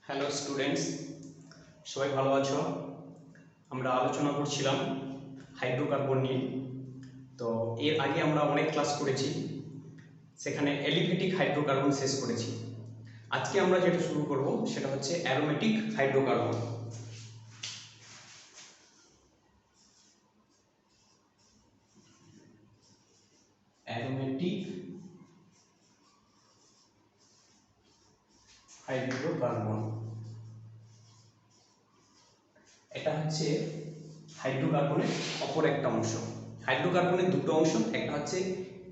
Hello students, সবাই ভালো আছো? আমরা আলোচনা করছিলাম হাইড্রোকার্বন নিয়ে। তো এর আগে আমরা অনেক ক্লাস করেছি, সেখানে এলিফ্যাটিক হাইড্রোকার্বন শেষ করেছি। আজকে আমরা যেটা শুরু করব সেটা হচ্ছে অ্যারোমেটিক হাইড্রোকার্বন। অ্যারোমেটিক হাইড্রোকার্বন এটা হচ্ছে হাইড্রোকার্বনের অপর একটা অংশ। হাইড্রোকার্বনের দুটো অংশ, একটা হচ্ছে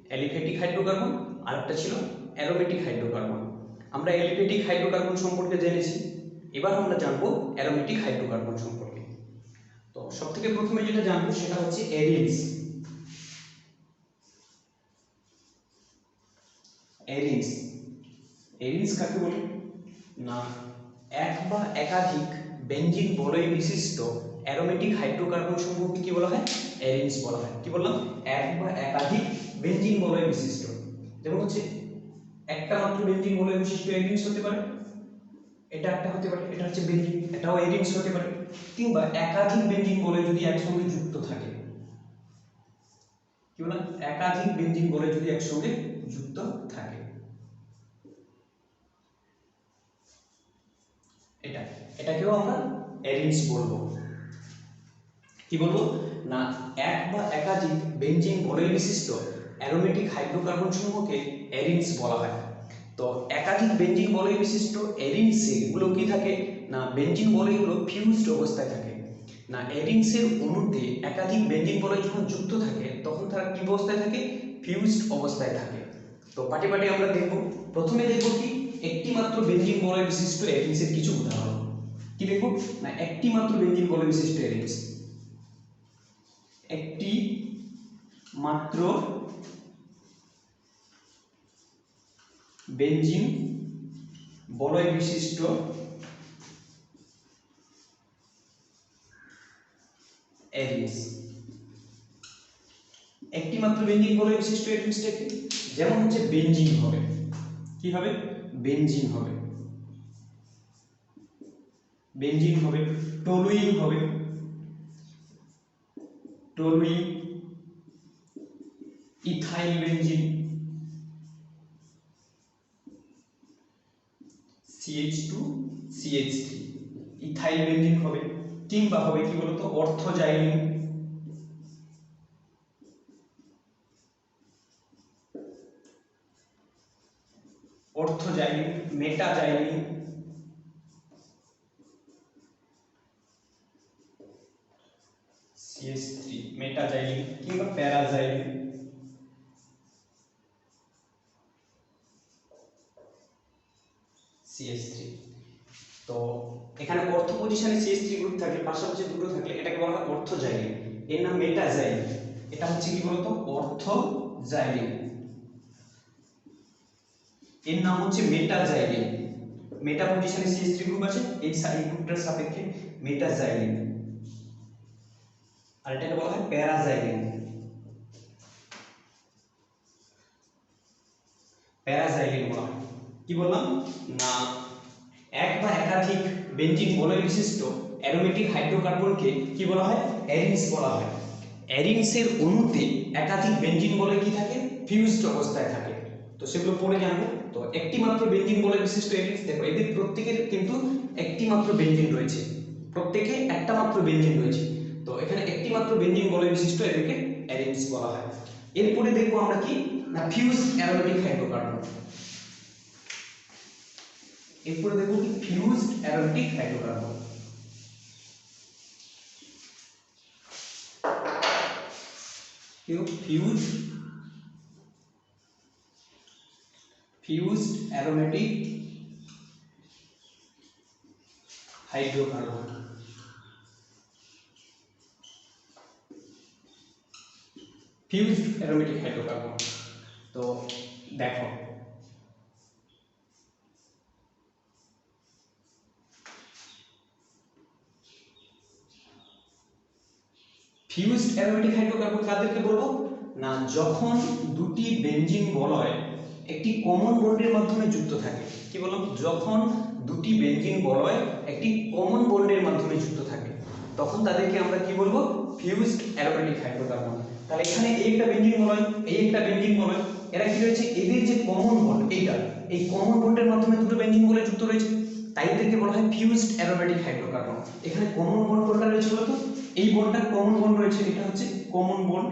অ্যালিফ্যাটিক হাইড্রোকার্বন আর একটা ছিল অ্যারোমেটিক হাইড্রোকার্বন। আমরা অ্যালিফ্যাটিক হাইড্রোকার্বন সম্পর্কে জেনেছি, এবার আমরা জানবো অ্যারোমেটিক হাইড্রোকার্বন সম্পর্কে। তো সবথেকে প্রথমে যেটা জানবো সেটা হচ্ছে এরিনস। এরিনস এরিনস কাকে বলে না, এক বা একাধিক বেঞ্জিন বলয় বিশিষ্ট অ্যারোমেটিক হাইড্রোকার্বন সমূহকে কি বলা হয়? এরিনস বলা হয়। কি বললাম? এক বা একাধিক বেঞ্জিন বলয় বিশিষ্ট। যেমন হচ্ছে একটা মাত্র বেঞ্জিন বলয় বিশিষ্ট এরিনস হতে পারে, এটা একটা হতে পারে, এটা হচ্ছে বেঞ্জিন, এটাও এরিনস হতে পারে। কিংবা একাধিক বেঞ্জিন বলয় যদি একসঙ্গে যুক্ত থাকে, কি বললাম? একাধিক বেঞ্জিন বলয় যদি একসঙ্গে যুক্ত থাকে, এটাকেও আমরা এরিনস বলবো। কি বলবো না, এক বা একাধিক বেঞ্জিন বলয় বিশিষ্ট অ্যারোমেটিক হাইড্রোকার্বন সমূহকে এরিনস বলা হয়। তো একাধিক বেঞ্জিন বলয় বিশিষ্ট এরিনসে গুলো কি থাকে না, বেঞ্জিন বলয়গুলো ফিউজড অবস্থায় থাকে। না, এরিনসের অণুতে একাধিক বেঞ্জিন বলয় যখন যুক্ত থাকে তখন তারা কি অবস্থায় থাকে? ফিউজড অবস্থায় থাকে। তো পাটে পাটে আমরা দেখব। প্রথমে দেখব কি, একটি মাত্র বেঞ্জিন বলয় বিশিষ্ট এরিনসের কিছু উদাহরণ। কি দেখব না, একটি মাত্র বেঞ্জিন বলয় বিশিষ্ট এরিনস, একটি মাত্র বেঞ্জিন বলয় বিশিষ্ট এরিনস। একটি মাত্র বেঞ্জিন বলয় বিশিষ্ট এরিনসটা কি? যেমন হচ্ছে বেঞ্জিন হবে, কি হবে? বেঞ্জিন হবে, বেঞ্জিন হবে, টলুইন হবে, toluene, ethyl benzene, CH2 CH3, ethyl benzene হবে। কিংবা হবে কি বলতো, অর্থোজাইলিন, অর্থোজাইলিন, মেটাজাইলিন, CH3 মেটাজাইলিন, কিংবা প্যারাজাইলিন, CH3। তো এখানে অর্থ পজিশনে CH3 গ্রুপ থাকলে, পাশাপাশি দুটো থাকলে এটাকে বলা হয় অর্থোজাইলিন। এর নাম মেটাজাইলিন, এটা হচ্ছে কি বলতো? অর্থোজাইলিন। এর নাম হচ্ছে মেটাজাইলিন। মেটা পজিশনে CH3 গ্রুপ আছে, এই গ্রুপটার সাপেক্ষে মেটাজাইলিন। আর এটাকে বলা হয় প্যারাজাইলিন। প্যারাজাইলিন বলা হয়। কি বললাম না, এক বা একাধিক বেঞ্জিন বলয় বিশিষ্ট অ্যারোমেটিক হাইড্রোকার্বনকে কি বলা হয়? এরিনস বলা হয়। এরিনসের অণুতে একাধিক বেঞ্জিন বলয় কি থাকে? ফিউজড অবস্থায় থাকে। তো সেগুলো পরে জানবো। তো একটি মাত্র বেঞ্জিন বলয় বিশিষ্ট এরিনস, দেখো এদের প্রত্যেকের কিন্তু একটি মাত্র বেঞ্জিন রয়েছে, প্রত্যেকে একটা মাত্র বেঞ্জিন রয়েছে। তো এখানে একটি মাত্র বেঞ্জিন বলয় বিশিষ্ট এদেরকে এরিনস বলা হয়। এরপরে দেখবো আমরা কি না, ফিউজড অ্যারোমেটিক হাইড্রোকার্বন। এরপরে দেখবো কি, fused aromatic hydrocarbon. Fused aromatic hydrocarbon. Fused aromatic hydrocarbon. তো দেখো, ফিউজড অ্যারোমেটিক হাইড্রোকার্বন কাদেরকে বলবো না, যখন দুটি বেঞ্জিন বলয় একটি কমন বন্ডের মাধ্যমে যুক্ত থাকে। কি বললাম? যখন দুটি বেঞ্জিন বলয় একটি কমন বন্ডের মাধ্যমে যুক্ত থাকে তখন তাদেরকে আমরা কি বলবো, ফিউজড অ্যারোমেটিক হাইড্রোকার্বন। তাহলে এখানে এই একটা বেঞ্জিন বলয়, এই একটা বেঞ্জিন বলয়, এরা কি রয়েছে, এদের যে কমন বন্ড এইটা, এই কমন বন্ডের মাধ্যমে দুটো বেঞ্জিন বলয় যুক্ত রয়েছে, তাই এদেরকে বলা হয় ফিউজড অ্যারোমেটিক হাইড্রোকার্বন। এখানে কমন বন্ড কোনটা রয়েছে বলতো, এই বন্ডটা কমন বন্ড রয়েছে, এটা হচ্ছে কমন বন্ড।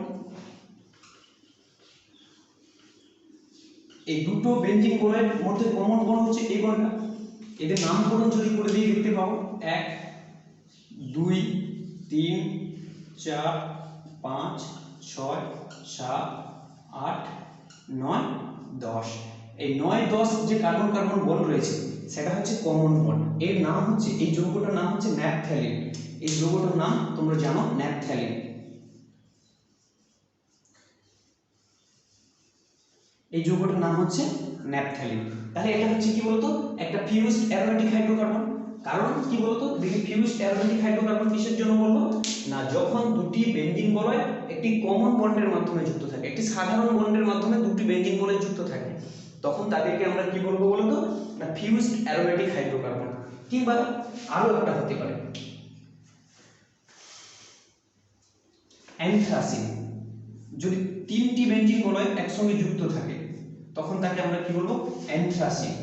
এই দুটো বেঞ্জিন বলয়ের মধ্যে কমন বন্ড হচ্ছে এই বন্ডটা। এদের নামকরণ যদি করে দিয়ে দেখতে পাবো, 1 2 3 4 5 6 7 8 9 10। এই 9 10 যে কার্বন কার্বন বন্ড রয়েছে সেটা হচ্ছে কমন বন্ড। এর নাম হচ্ছে, এই যৌগটার নাম হচ্ছে ন্যাপথ্যালিন। এই যৌগটার নাম তোমরা জানো ন্যাপথ্যালিন। এই যৌগটার নাম হচ্ছে ন্যাপথ্যালিন। তাহলে এটা হচ্ছে কি বলতো, একটা ফিউজড অ্যারোমেটিক হাইড্রোকার্বন। কারণ কি বলতো, দেখি ফিউজড অ্যারোমেটিক হাইড্রোকার্বন কিসের জন্য বলবো না, যখন দুটি বেঞ্জিন বলয় একটি কমন বন্ডের মাধ্যমে যুক্ত থাকে, একটি সাধারণ বন্ডের মাধ্যমে দুটি বেঞ্জিন বলয় যুক্ত থাকে, তখন তাদেরকে আমরা কি বলবো বলতো না, ফিউজড অ্যারোমেটিক হাইড্রোকার্বন। কিংবা আরো একটা হতে পারে অ্যানথ্রাসিন। যদি তিনটি বেঞ্জিন বলয় একসঙ্গে যুক্ত থাকে তখন তাকে আমরা কি বলবো, অ্যানথ্রাসিন।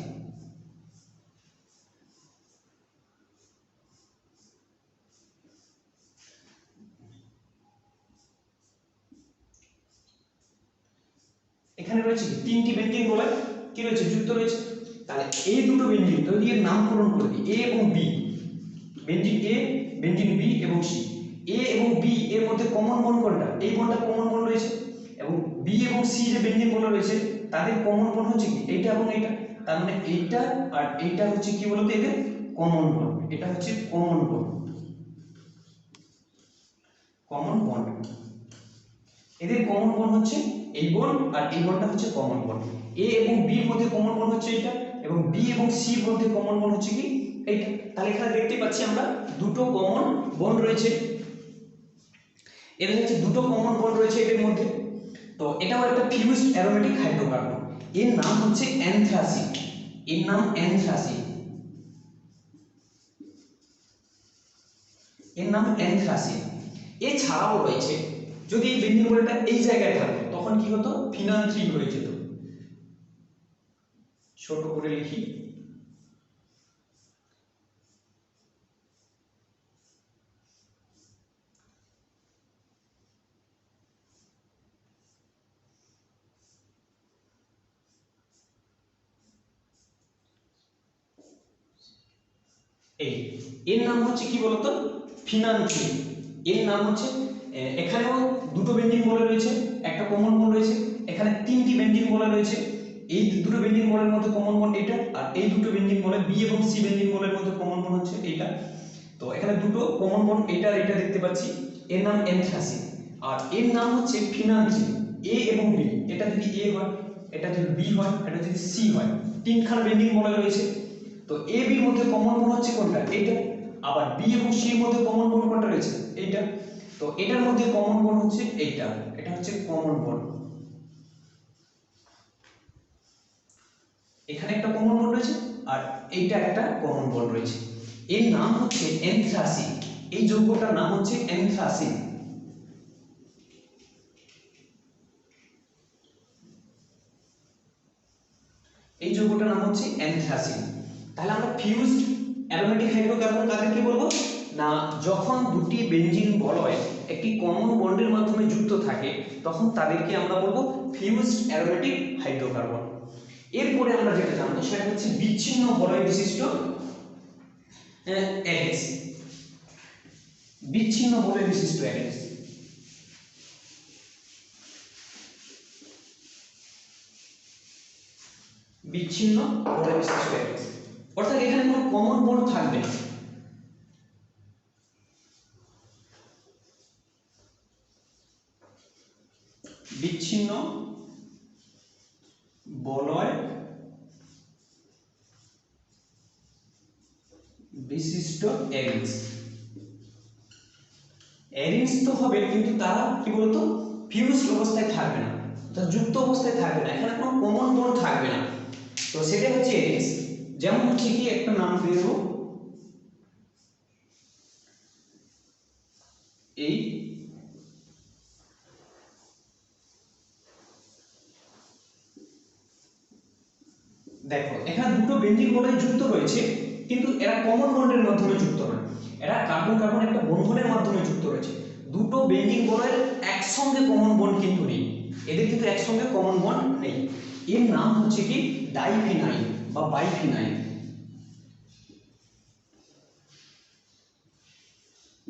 এখানে রয়েছে তিনটি বেঞ্জিন বলয় কি রয়েছে, যুক্ত রয়েছে। তাহলে এই দুটো বেঞ্জিন যদি এর নামকরণ করে দিই, এ এবং বি, বেঞ্জিন এ, বেঞ্জিন বি এবং সি। এ এবং বি এর মধ্যে কমন বন্ড কোনটা, এই বন্ডটা কমন বন্ড রয়েছে। এবং বি এবং সি যে বেঞ্জিন বন্ড রয়েছে তাদের কমন বন্ড হচ্ছে কি, এইটা এবং এইটা। তার মানে এইটা আর এইটা হচ্ছে কি বলতো এদের কমন বন্ড। এটা হচ্ছে কমন বন্ড, কমন বন্ড। এদের কমন বন্ড হচ্ছে এই বন্ড, আর এই বন্ডটা হচ্ছে কমন বন্ড। এ এবং বি এর মধ্যে কমন বন্ড হচ্ছে এটা, এবং বি এবং সি এর মধ্যে কমন বন্ড হচ্ছে কি এইটা। তাহলে এখানে দেখতে পাচ্ছি আমরা দুটো কমন বন্ড রয়েছে, এদের হচ্ছে দুটো কমন বন্ড রয়েছে এদের মধ্যে। তো এটাও একটা ফিউজড অ্যারোমেটিক হাইড্রোকার্বন। এর নাম হচ্ছে অ্যানথ্রাসিন। এর নাম অ্যানথ্রাসিন, এর নাম অ্যানথ্রাসিন। এছাড়াও রয়েছে, যদি এই বেঞ্জিন বলয়টা এই জায়গায় থাকতো তখন কি হতো, ফিনাল 3 হয়ে যেত। ছোট করে লিখি, এই এর নাম হচ্ছে কি বলতো, ফিনাল 3। এর নাম হচ্ছে, এখানেও দুটো বেঞ্জিন বলয় রয়েছে, একটা কমন বন্ড রয়েছে। এখানে তিনটি বেঞ্জিন বলয় রয়েছে, এই দুটো বেঞ্জিন বলয়ের মধ্যে কমন বন্ড এটা, আর এই দুটো বেঞ্জিন বলয় বি এবং সি বেঞ্জিন বলয়ের মধ্যে কমন বন্ড হচ্ছে এইটা। তো এখানে দুটো কমন বন্ড এটা আর এটা দেখতে পাচ্ছি, এর নাম অ্যানথ্রাসিন। আর এর নাম হচ্ছে ফিনাল 3। এ এবং বি, এটা যদি এ হয়, এটা যদি বি হয়, এটা যদি সি হয়, তিনখানা বেঞ্জিন বলয় রয়েছে। তো এ বির মধ্যে কমন বন্ড হচ্ছে কোনটা, এইটা। আবার বি এবং সি এর মধ্যে কমন বন্ড কোনটা রয়েছে, এইটা। তো এটার মধ্যে কমন বন্ড হচ্ছে এইটা, এটা হচ্ছে কমন বন্ড। এখানে একটা কমন বন্ড রয়েছে আর এইটা একটা কমন বন্ড রয়েছে। এর নাম হচ্ছে অ্যানথ্রাসিন। এই যৌগটার নাম হচ্ছে অ্যানথ্রাসিন। এই যৌগটার নাম হচ্ছে অ্যানথ্রাসিন। তাহলে আমরা ফিউজড অ্যারোমেটিক হাইড্রোকার্বন কাদেরকে বলবো না, যখন দুটি বেঞ্জিন বলয় একটি কমন বন্ডের মাধ্যমে যুক্ত থাকে তখন তাদেরকে আমরা বলবো ফিউজড অ্যারোমেটিক হাইড্রোকার্বন। এরপরে আমরা যেটা জানবো সেটা হচ্ছে বিচ্ছিন্ন বলয় বিশিষ্ট অ্যারেস। বিচ্ছিন্ন বলয় বিশিষ্ট অ্যারেস, বিচ্ছিন্ন বলয় বিশিষ্ট অ্যারেস, অর্থাৎ এখানে কোনো কমন বন্ড থাকবে না। বিচ্ছিন্ন বলয় বিশিষ্ট অ্যারেস। অ্যারেস তো হবে কিন্তু তারা কি বলতো ফিউজড অবস্থায় থাকবে না, অর্থাৎ যুক্ত অবস্থায় থাকবে না, এখানে কোনো কমন বন্ড থাকবে না। তো সেটা হচ্ছে অ্যারেস। যেমন হচ্ছে কি একটা নাম দিয়ে দেবো, এই দেখো এখানে দুটো বেঞ্জিন বলয় যুক্ত রয়েছে, কিন্তু এরা কমন বন্ডের মাধ্যমে যুক্ত নয়, এরা কার্বন কার্বন একটা বন্ধনের মাধ্যমে যুক্ত রয়েছে। দুটো বেঞ্জিন বলয়ের একসঙ্গে কমন বন্ড কিন্তু নেই, এদের কিন্তু একসঙ্গে কমন বন্ড নেই। এর নাম হচ্ছে কি ডাইফিনাইল বা বাইফিনাইল।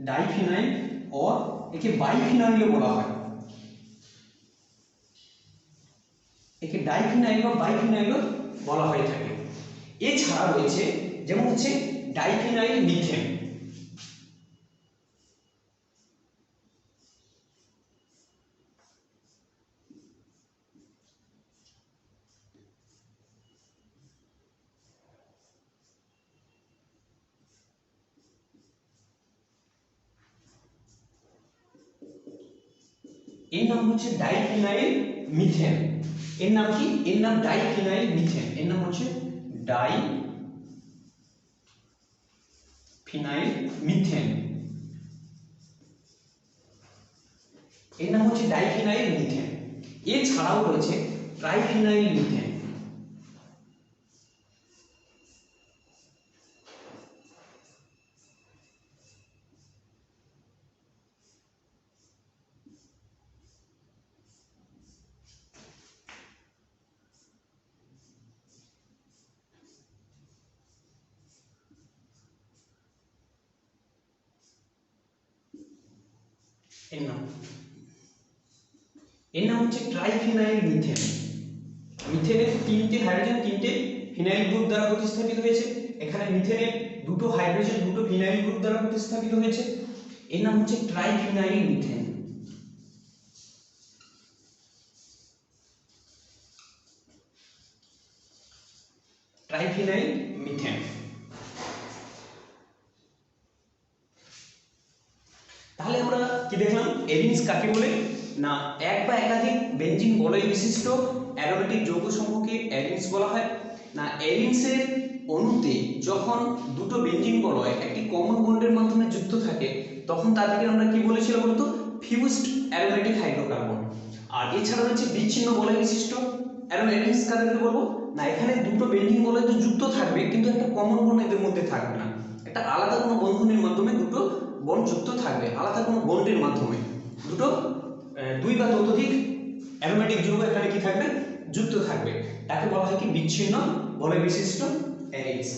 ডাইফিনাইল और একে বাইফিনাইলও বলা হয়, একে ডাইফিনাইল বা বাইফিনাইলও বলা হয়ে থাকে। এছাড়া রয়েছে যেমন হচ্ছে ডাইফিনাইল মিথেন। এর নাম হচ্ছে ডাইফিনাইল মিথেন। এর নাম কি? এর নাম ডাইফিনাইল মিথেন। এর নাম হচ্ছে ডাইফিনাইল মিথেন। এর নাম হচ্ছে ডাইফিনাইল মিথেন। এছাড়াও রয়েছে ট্রাইফিনাইল মিথেন। এর নাম হচ্ছে ট্রাইফিনাইল মিথেন। মিথেনের তিনটে হাইড্রোজেন তিনটে ফিনাইল গ্রুপ দ্বারা প্রতিস্থাপিত হয়েছে। এখানে মিথেনের দুটো হাইড্রোজেন দুটো ফিনাইল গ্রুপ দ্বারা প্রতিস্থাপিত হয়েছে। এর নাম হচ্ছে ট্রাইফিনাইল মিথেন। ট্রাইফিনাইল মিথেন। তাহলে আমরা কি দেখলাম? এরিনস কাকে বলে? না এক বা একাধিক বেঞ্জিন বলয় বিশিষ্ট অ্যারোমেটিক যৌগ সমূহকে এরিনস বলা হয়। না এরিনসের অণুতে যখন দুটো বেঞ্জিন বলয় একটি কমন বন্ডের মাধ্যমে যুক্ত থাকে তখন তাদেরকে আমরা কি বলেছিলাম বলতো? Fused aromatic hydrocarbon. আর এছাড়া রয়েছে বিচ্ছিন্ন বলয় বিশিষ্ট এরিনস কাদেরকে বলবো? না এখানে দুটো বেঞ্জিন বলয় তো যুক্ত থাকবে কিন্তু একটা কমন বন্ড এদের মধ্যে থাকবে না, একটা আলাদা কোনো বন্ধনের মাধ্যমে দুটো বন্ড যুক্ত থাকবে, আলাদা কোনো বন্ডের মাধ্যমে দুটো দুই বা ততোধিক অ্যারোমেটিক যৌগ এখানে কি থাকবে? যুক্ত থাকবে। তাকে বলা হয় কি বিচ্ছিন্ন বলয় বিশিষ্ট এরিনস।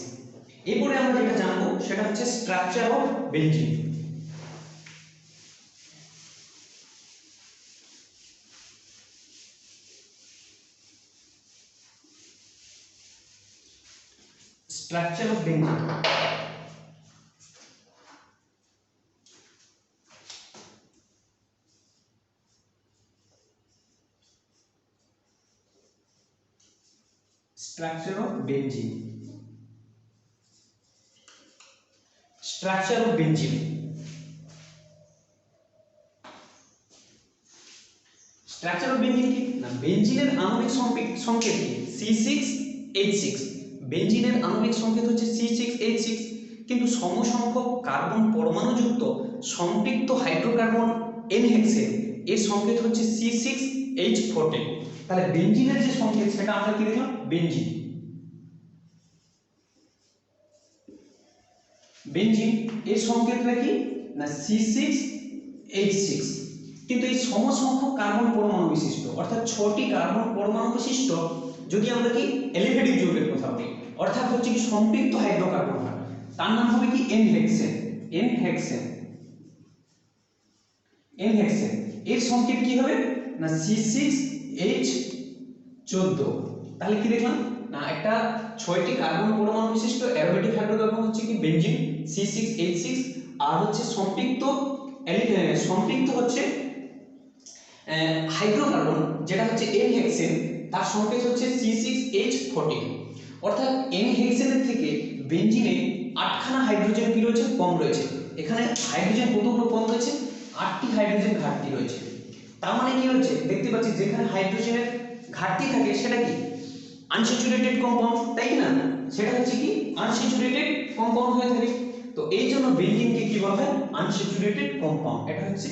এরপরে আমরা যেটা জানবো সেটা হচ্ছে structure of benzene. Structure of benzene. Structure of benzene. Structure of benzene. Structure of benzene কি? না বেনজিনের আণবিক সংকেত কি? C6H6। বেনজিনের আণবিক সংকেত হচ্ছে C6H6, কিন্তু সমসংখ্যক কার্বন পরমাণুযুক্ত সম্পৃক্ত হাইড্রোকার্বন N-হেক্সেন এর সংকেত হচ্ছে C6H14। তাহলে বেনজিনের যে সংকেত সেটা আমরা কি দেখলাম? বেনজিন। বেনজিন এর সংকেতটা কি? না C6H6, কিন্তু এই সমসংখ্যক কার্বন পরমাণু বিশিষ্ট অর্থাৎ 6টি কার্বন পরমাণু বিশিষ্ট যদি আমরা কি এলিফ্যাটিক যৌগের কথা বলি অর্থাৎ হচ্ছে কি সম্পৃক্ত হাইড্রোকার্বন হয়, তার নাম হবে কি N-হেক্সেন। N-হেক্সেন। N-হেক্সেন এর সংকেত কি হবে? না C6H14। তাহলে কি দেখলাম? না একটা 6টি কার্বন পরমাণু বিশিষ্ট অ্যারোমেটিক হাইড্রোকার্বন হচ্ছে কি বেনজিন C6H6, আর হচ্ছে সম্পৃক্ত হচ্ছে হাইড্রোকার্বন যেটা হচ্ছে N-হেক্সেন, তার সংকেত হচ্ছে C6H14। অর্থাৎ N-হেক্সেনের থেকে বেনজিনে 8খানা হাইড্রোজেন কি রয়েছে? কম রয়েছে। এখানে হাইড্রোজেন কতগুলো কম রয়েছে? 8টি হাইড্রোজেন ঘাটতি রয়েছে। তার মানে কি হচ্ছে? দেখতে পাচ্ছি যেখানে হাইড্রোজেনের ঘাটতি থাকে সেটা কি আনস্যাচুরেটেড কম্পাউন্ড, তাই না? সেটা হচ্ছে কি আনস্যাচুরেটেড কম্পাউন্ড হয়ে থাকে। তো এই জন্য বেনজিনকে কি বলা হয় আনস্যাচুরেটেড কম্পাউন্ড। এটা হচ্ছে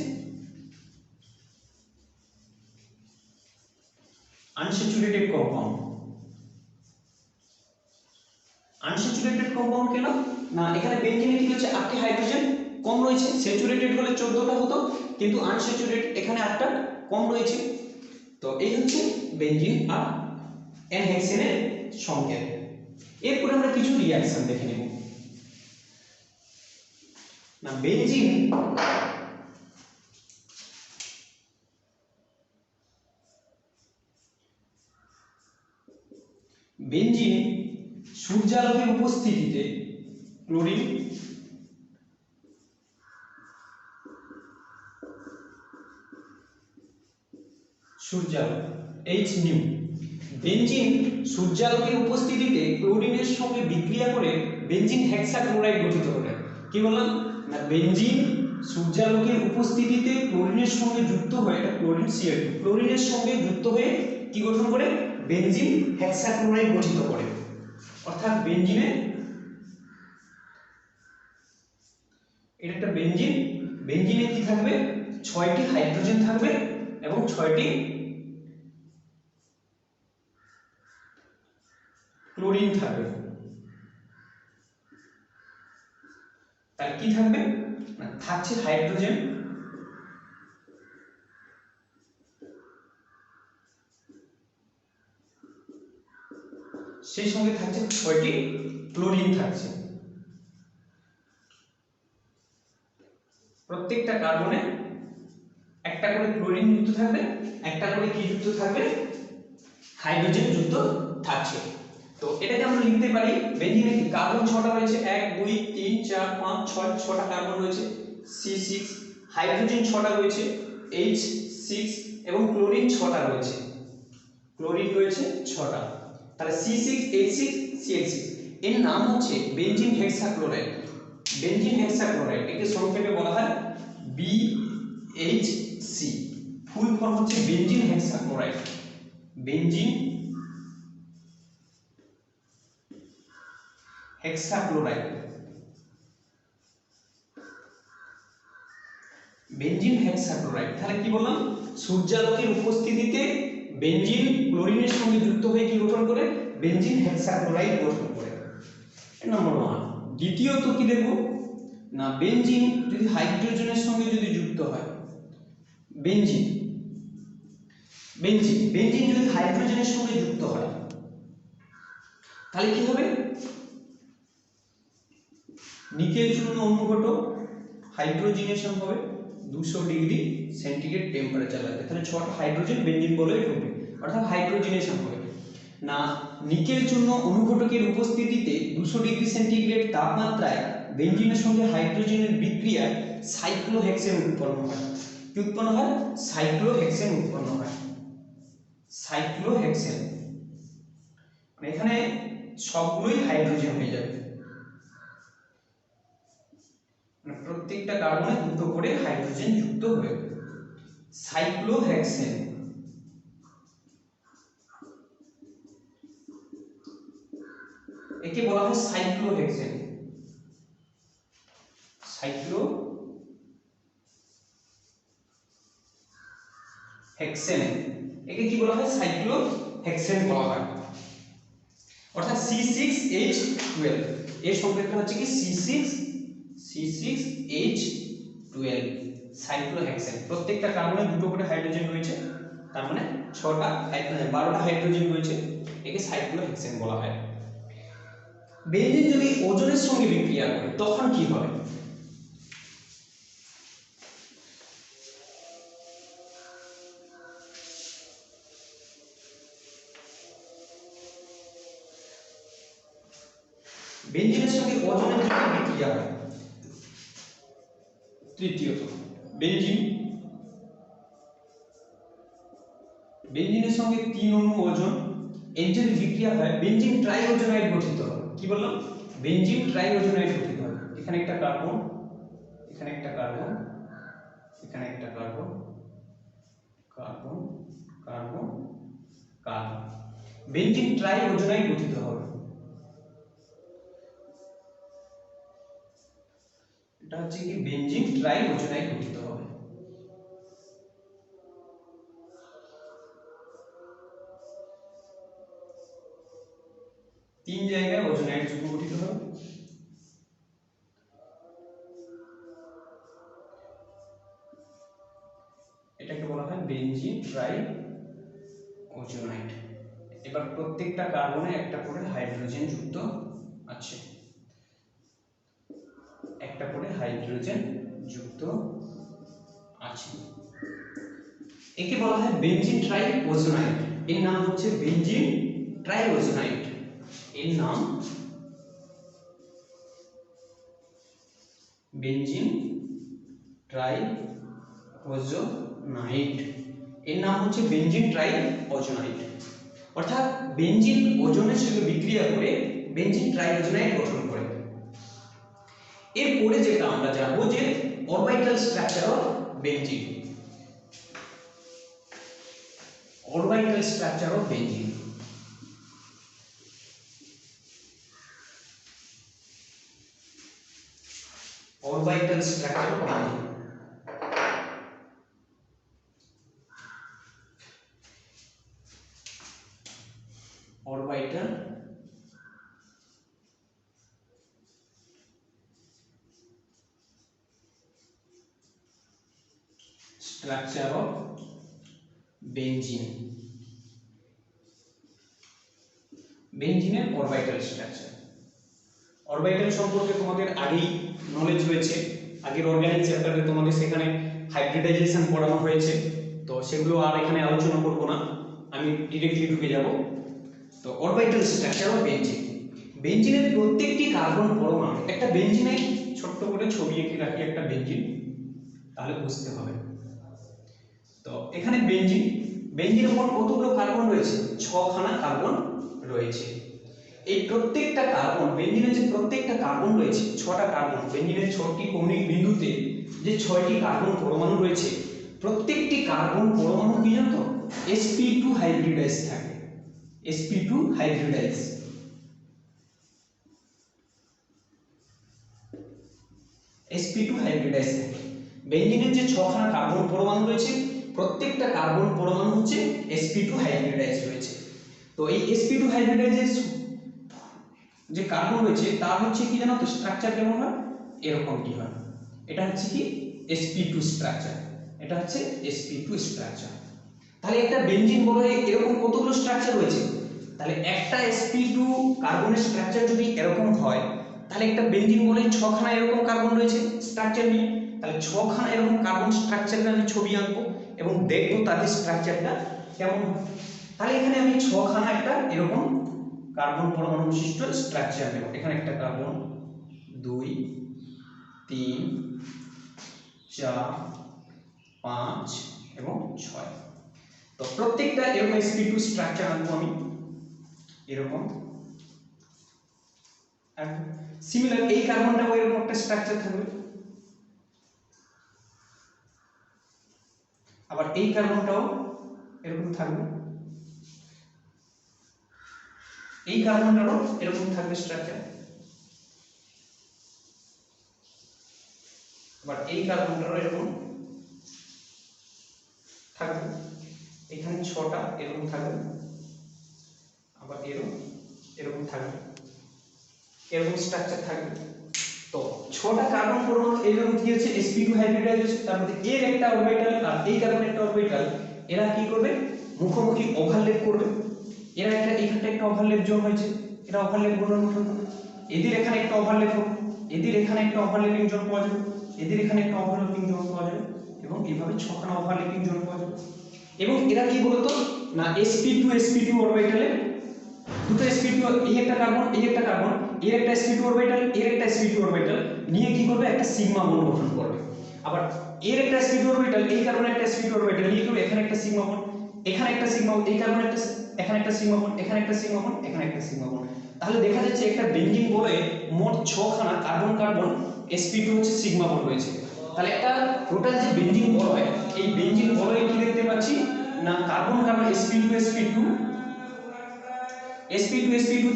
আনস্যাচুরেটেড কম্পাউন্ড। আনস্যাচুরেটেড কম্পাউন্ড কেন না এখানে বেনজিনে কি হচ্ছে 8টি হাইড্রোজেন কম রয়েছে, স্যাচুরেটেড হলে 14টা হতো কিন্তু আনস্যাচুরেটেড এখানে 8টা কম রয়েছে। তো এই হচ্ছে বেনজিন আর এন হেক্সেনের সংকেত। এরপর আমরা কিছু রিঅ্যাকশন দেখে নেব। না বেনজিন সূর্যালোকের উপস্থিতিতে ক্লোরিন সূর্যালোক H নিউ বেনজিন সূর্যালোকের উপস্থিতিতে ক্লোরিনের সঙ্গে বিক্রিয়া করে বেনজিন হেক্সাক্লোরাইড গঠিত করে। কি বললাম না বেনজিন সূর্যালোকের উপস্থিতিতে ক্লোরিনের সঙ্গে যুক্ত হয়ে এটা ক্লোরিন Cl2 ক্লোরিনের সঙ্গে যুক্ত হয়ে কি গঠন করে বেনজিন হেক্সাক্লোরাইড গঠিত করে। অর্থাৎ বেনজিনে এটা একটা বেনজিন, বেনজিনে কি থাকবে 6টি হাইড্রোজেন থাকবে এবং 6টি ক্লোরিন থাকবে। তার কি থাকবে না থাকছে হাইড্রোজেন সেই সঙ্গে থাকছে 6টি ক্লোরিন থাকছে। প্রত্যেকটা কার্বনে একটা করে ক্লোরিন যুক্ত থাকবে, একটা করে কি যুক্ত থাকবে হাইড্রোজেন যুক্ত থাকছে। তো এটাকে আমরা লিখতে পারি বেনজিনে কি কার্বন 6টা রয়েছে 1 2 3 4 5 6 6টা কার্বন রয়েছে C6, হাইড্রোজেন 6টা রয়েছে H6 এবং ক্লোরিন 6টা রয়েছে, ক্লোরিন রয়েছে 6টা। তাহলে C6H6 Cl6 এর নাম হচ্ছে বেনজিন হেক্সাক্লোরাইড। বেনজিন হেক্সাক্লোরাইড একে সংক্ষেপে বলা হয় BHC, ফুল ফর্ম হচ্ছে benzene hexachloride. Benzene hexachloride, benzene hexachloride. তাহলে কি বললাম সূর্যালোকের উপস্থিতিতে বেনজিন ক্লোরিনের সঙ্গে যুক্ত হয়ে কি গঠন করে বেনজিন হেক্সাক্লোরাইড গঠন করে। নম্বর 1। দ্বিতীয়ত কি দেখব না বেনজিন যদি হাইড্রোজেনের সঙ্গে যদি যুক্ত হয় বেনজিন যদি হাইড্রোজেনের সঙ্গে যুক্ত হয় তাহলে কি হবে নিকেল চূর্ণ অনুঘটক হাইড্রোজিনেশন হবে 200 ডিগ্রি সেন্টিগ্রেড টেম্পারেচার লাগবে। তাহলে 6টা হাইড্রোজেন বেনজিন বলে ঢুকবে অর্থাৎ হাইড্রোজিনেশন হবে। না নিকেল চূর্ণ অনুঘটকের উপস্থিতিতে 200 ডিগ্রি সেন্টিগ্রেড তাপমাত্রায় বেনজিনের সঙ্গে হাইড্রোজেনের বিক্রিয়ায় সাইক্লোহেক্সেন উৎপন্ন হয়। কি উৎপন্ন হয় সাইক্লোহেক্সেন উৎপন্ন হয়। সাইক্লোহেক্সেন মানে এখানে সবগুলোই হাইড্রোজেন হয়ে যাবে, প্রত্যেকটা কার্বনে দুটো করে হাইড্রোজেন যুক্ত হয়ে সাইক্লোহেক্সেন। একে বলা হয় সাইক্লোহেক্সেন। সাইক্লোহেক্সেন একে কি বলা হয় সাইক্লোহেক্সেন বলা হয়। অর্থাৎ C6H12 এর সংকেতটা হচ্ছে কি C6H12 সাইক্লোহেক্সেন। প্রত্যেকটা কার্বনে দুটো করে হাইড্রোজেন রয়েছে, তার মানে 6টা 12টা হাইড্রোজেন রয়েছে, একে সাইক্লোহেক্সেন বলা হয়। বেনজিন যদি ওজনের সঙ্গে বিক্রিয়া করে তখন কি হবে বেনজিনের সঙ্গে ওজনের যদি বিক্রিয়া হয়। তৃতীয়ত বেনজিনের সঙ্গে 3 অণু ওজন এর যদি বিক্রিয়া হয় বেনজিন ট্রাইওজেনাইড গঠিত হবে। কি বললাম বেনজিন ট্রাইওজেনাইড গঠিত হবে। এখানে একটা কার্বন, এখানে একটা কার্বন, এখানে একটা carbon, carbon carbon carbon, benzene triozonide গঠিত হবে। এটা হচ্ছে কি বেনজিন ট্রাই ওজোনাইট গঠিত হবে। তিন জায়গায় ওজোনাইট যুগ্ম গঠিত হবে। এটাকে বলা হয় বেনজিন ট্রাই ওজোনাইট। এবার প্রত্যেকটা কার্বনে একটা করে হাইড্রোজেন যুক্ত আছে, একটা করে হাইড্রোজেন যুক্ত আছে। একে বলা হয় বেনজিন ট্রাই ওজোনাইট। এর নাম হচ্ছে বেনজিন ট্রাই ওজোনাইট। এর নাম বেনজিন ট্রাই ওজোনাইট। এর নাম হচ্ছে বেনজিন ট্রাই ওজোনাইট। অর্থাৎ বেনজিন ওজোনের সঙ্গে বিক্রিয়া করে বেনজিন ট্রাই ওজোনাইট গঠন করে। এরপরে যেটা আমরা জানবো যে orbital structure of benzene. Orbital structure of benzene. Orbital structure of benzene. orbital structure of benzene. বেনজিনের অরবিটাল স্ট্রাকচার। অরবিটাল সম্পর্কে তোমাদের আগেই নলেজ রয়েছে। আগের অর্গানিক চ্যাপ্টারে তোমাদের সেখানে হাইব্রিডাইজেশন পড়ানো হয়েছে, তো সেগুলো আর এখানে আলোচনা করব না, আমি ডিরেক্টলি ঢুকে যাব। তো অরবিটাল স্ট্রাকচার অফ বেনজিন। বেনজিনের প্রত্যেকটি কার্বন পরমাণু, একটা বেনজিনে ছোট্ট করে ছবি এঁকে রাখি একটা বেনজিন, তাহলে বুঝতে হবে। তো এখানে বেনজিন, বেনজিনের মোট কতগুলো কার্বন রয়েছে? 6খানা কার্বন রয়েছে। এই প্রত্যেকটা কার্বন, বেনজিনের যে প্রত্যেকটা কার্বন রয়েছে 6টা কার্বন, বেনজিনের 6টি কৌণিক বিন্দুতে যে 6টি কার্বন পরমাণু রয়েছে, প্রত্যেকটি কার্বন পরমাণু কি জানো তো sp2 হাইব্রিডাইজ থাকে। sp2 hybridise. sp2 হাইব্রিডাইজ থাকে। বেনজিনের যে 6খানা কার্বন পরমাণু রয়েছে, প্রত্যেকটা কার্বন পরমাণু হচ্ছে sp2 হাইব্রিডাইজ রয়েছে। তো এই sp2 হাইব্রিডাইজের যে কার্বন রয়েছে তার হচ্ছে কি জানো তো স্ট্রাকচার কেমন হয়? এরকমটি হয়। এটা হচ্ছে কি sp2 স্ট্রাকচার। এটা হচ্ছে sp2 স্ট্রাকচার। তাহলে একটা বেনজিন বলে এরকম কতগুলো স্ট্রাকচার রয়েছে? তাহলে একটা sp2 কার্বনের স্ট্রাকচার যদি এরকম হয়, তাহলে একটা বেনজিন বলে 6খানা এরকম কার্বন রয়েছে স্ট্রাকচার নিয়ে। তাহলে 6খানা এরকম কার্বন স্ট্রাকচারের আমি ছবি আঁকবো এবং দেখবো তাদের স্ট্রাকচারটা কেমন। তাহলে এখানে আমি 6খানা একটা এরকম কার্বন পরমাণু বিশিষ্ট স্ট্রাকচার নেব। এখানে একটা কার্বন, 2 3 4 5 এবং 6। তো প্রত্যেকটা এরকম sp2 স্ট্রাকচার আনবো আমি এরকম। আর সিমিলার এই কার্বনটাও এরকম একটা স্ট্রাকচার থাকবে, আবার এই কার্বনটাও এরকম থাকবে, এই কার্বনটারও এরকম থাকবে স্ট্রাকচার, আবার এই কার্বনটারও এরকম থাকবে। এখানে 6টা এরকম থাকবে, আবার এরকম থাকবে, এরকম স্ট্রাকচার থাকবে। তো 6টা কার্বন পরমাণু এরকম কি হচ্ছে sp2 হাইব্রিডাইজ হচ্ছে। তার মধ্যে এর একটা অরবিটাল আর এই কার্বনের একটা অরবিটাল, এরা কি করবে? মুখোমুখি ওভারল্যাপ করবে। এরা একটা এখানটা একটা ওভারল্যাপ জোন হয়েছে, এটা ওভারল্যাপ ঘূর্ণন গঠন করবে। এদের এখানে একটা ওভারল্যাপ হবে, এদের এখানে একটা ওভারল্যাপিং জোন পাওয়া যাবে, এদের এখানে একটা ওভারল্যাপিং জোন পাওয়া যাবে, এবং এইভাবে 6খানা ওভারল্যাপিং জোন পাওয়া যাবে। এবং এরা কি বলতো না sp2 অরবিটালে দুটো sp2, এই একটা কার্বন, এই একটা কার্বন, এর একটা sp2 অরবিটাল, এর একটা sp2 অরবিটাল নিয়ে কি করবে? একটা সিগমা বন্ড গঠন করবে। আবার এর একটা sp2 অরবিটাল, এই কার্বনের একটা sp2 অরবিটাল নিয়ে করবে এখানে একটা সিগমা বন্ড, এখানে একটা সিগমা, এই কার্বনের একটা, এখানে একটা সিগমা বন্ড, এখানে একটা সিগমা বন্ড, এখানে একটা সিগমা বন্ড। তাহলে দেখা যাচ্ছে একটা বেনজিন বলে মোট 6খানা কার্বন কার্বন sp2 হচ্ছে সিগমা বন্ড রয়েছে। তাহলে একটা টোটাল যে বেনজিন বলয়, এই বেনজিন বলয়ে কি দেখতে পাচ্ছি না কার্বন কার্বন sp2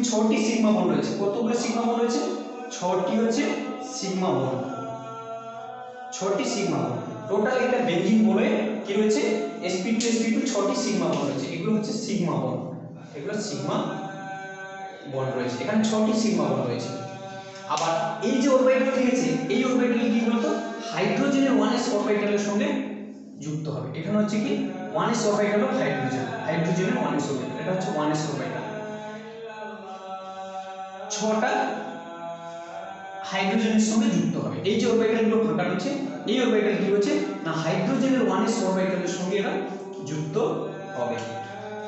6টি সিগমা বন্ড রয়েছে। কতগুলো সিগমা বন্ড রয়েছে? 6টি হচ্ছে সিগমা বন্ড। 6টি সিগমা বন্ড। টোটাল একটা বেঞ্জিন বলে কি রয়েছে sp2 sp2 6টি সিগমা বন্ড রয়েছে, এগুলো হচ্ছে সিগমা বন্ড, এগুলো সিগমা বন্ড রয়েছে, এখানে 6টি সিগমা বন্ড রয়েছে। আবার এই যে অরবিটালটি আছে এই অরবিটালে কি বলতো হাইড্রোজেনের 1s অরবিটালের সঙ্গে যুক্ত হবে। এখানে হচ্ছে কি 1s অরবিটাল অফ হাইড্রোজেন, হাইড্রোজেনের 1s অরবিটাল, এটা হচ্ছে 1s অরবিটাল। 6টা হাইড্রোজেনের সঙ্গে যুক্ত হবে। এই যে অরবিটালগুলো ফাঁকা রয়েছে এই অরবিটাল কি হচ্ছে না হাইড্রোজেনের 1s অরবিটালের সঙ্গে এরা যুক্ত হবে।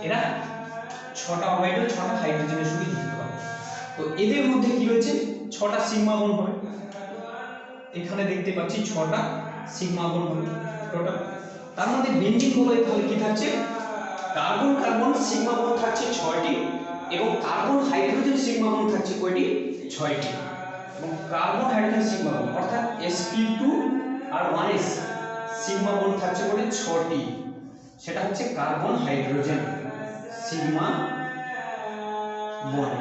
এরা 6টা অরবিটাল 6টা হাইড্রোজেনের সঙ্গে যুক্ত হবে। তো এদের মধ্যে কি রয়েছে 6টা সিগমা বন্ড হবে। এখানে দেখতে পাচ্ছি 6টা সিগমা বন্ড হবে টোটাল। তার মধ্যে বেঞ্জিন বলে তাহলে কি থাকছে কার্বন কার্বন সিগমা বন্ড থাকছে 6টি এবং কার্বন হাইড্রোজেন সিগমা বন্ড থাকছে কয়টি 6টি এবং কার্বন হাইড্রোজেন সিগমা বন্ড অর্থাৎ sp2 আর 1s সিগমা বন্ড থাকছে বলে 6টি, সেটা হচ্ছে কার্বন হাইড্রোজেন সিগমা বন্ড।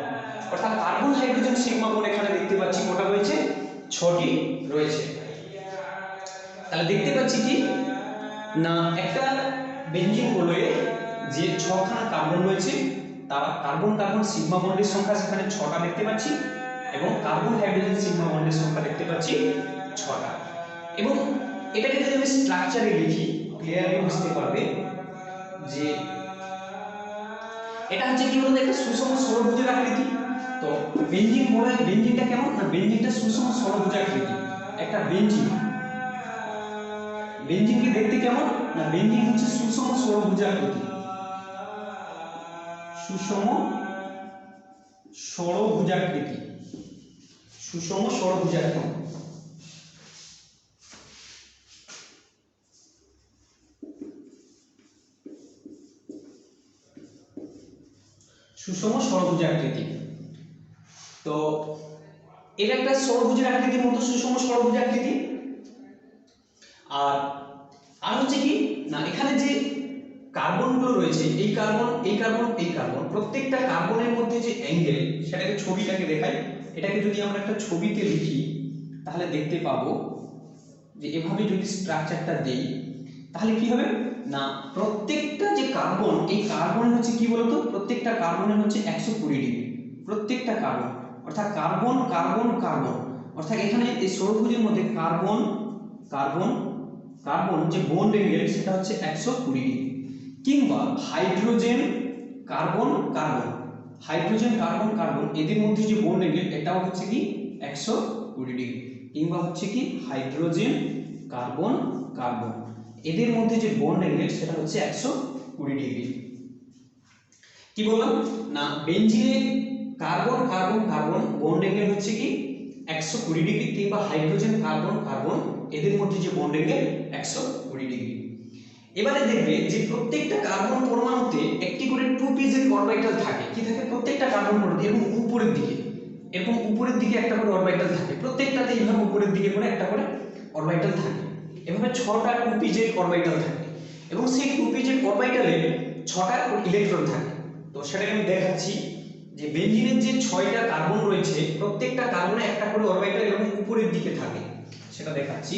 অর্থাৎ কার্বন হাইড্রোজেন সিগমা বন্ড এখানে দেখতে পাচ্ছি কটা রয়েছে 6টি রয়েছে। তাহলে দেখতে পাচ্ছি কি না একটা বেঞ্জিন বলে যে 6খানা কার্বন রয়েছে তারা কার্বন কার্বন সিগমা বন্ডের সংখ্যা সেখানে 6টা দেখতে পাচ্ছি এবং কার্বন হাইড্রোজেন সিগমা বন্ডের সংখ্যা দেখতে পাচ্ছি 6টা। এবং এটাকে যদি আমি স্ট্রাকচারে লিখি ক্লিয়ারলি বুঝতে পারবে যে এটা হচ্ছে কি বলতো একটা সুষম ষড়ভুজের আকৃতি। তো বেঞ্জিন বলে বেঞ্জিনটা কেমন না বেঞ্জিনটা সুষম ষড়ভুজ আকৃতি। একটা বেঞ্জিনকে দেখতে কেমন না বেঞ্জিন হচ্ছে সুষম ষড়ভুজ আকৃতি, সুষম ষড়ভুজাকৃতি, সুষম ষড়ভুজাকৃতি। সুষম ষড়ভুজাকৃতি। তো এটা একটা ষড়ভুজের আকৃতির মতো সুষম ষড়ভুজাকৃতি। আর হচ্ছে কি না এখানে যে কার্বনগুলো রয়েছে এই কার্বন এই কার্বন এই কার্বন প্রত্যেকটা কার্বনের মধ্যে যে অ্যাঙ্গেল সেটাকে ছবিটাকে দেখাই। এটাকে যদি আমরা একটা ছবিতে লিখি তাহলে দেখতে পাবো যে এভাবে যদি স্ট্রাকচারটা দেই তাহলে কি হবে না প্রত্যেকটা যে কার্বন এই কার্বন হচ্ছে কি বলতো প্রত্যেকটা কার্বনের হচ্ছে 120 ডিগ্রি প্রত্যেকটা কার্বন, অর্থাৎ কার্বন কার্বন কার্বন, অর্থাৎ এখানে এই ষড়ভুজের মধ্যে কার্বন কার্বন কার্বন যে বন্ড অ্যাঙ্গেল সেটা হচ্ছে 120 ডিগ্রি। কিংবা hydrogen carbon carbon, hydrogen carbon carbon এদের মধ্যে যে বন্ড অ্যাঙ্গেল এটাও হচ্ছে কি 120 ডিগ্রি। কিংবা হচ্ছে কি হাইড্রোজেন কার্বন কার্বন এদের মধ্যে যে বন্ড অ্যাঙ্গেল সেটা হচ্ছে 120 ডিগ্রি। কি বললাম না বেঞ্জিনে carbon carbon carbon bond angle হচ্ছে কি 120 ডিগ্রি কিংবা হাইড্রোজেন কার্বন কার্বন এদের মধ্যে যে বন্ড অ্যাঙ্গেল 120 ডিগ্রি। এবারে দেখবে যে প্রত্যেকটা কার্বন পরমাণুতে একটি করে 2p-z অরবিটাল থাকে। কি থাকে প্রত্যেকটা কার্বন পরমাণুতে এবং উপরের দিকে এরকম উপরের দিকে একটা করে অরবিটাল থাকে, প্রত্যেকটাতে এইভাবে উপরের দিকে করে একটা করে অরবিটাল থাকে। এভাবে 6টা 2p-z অরবিটাল থাকে এবং সেই 2p-z অরবিটালে 6টা ইলেকট্রন থাকে। তো সেটাকে আমি দেখাচ্ছি যে বেঞ্জিনের যে 6টা কার্বন রয়েছে প্রত্যেকটা কার্বনে একটা করে অরবিটাল এবং উপরের দিকে থাকে, সেটা দেখাচ্ছি।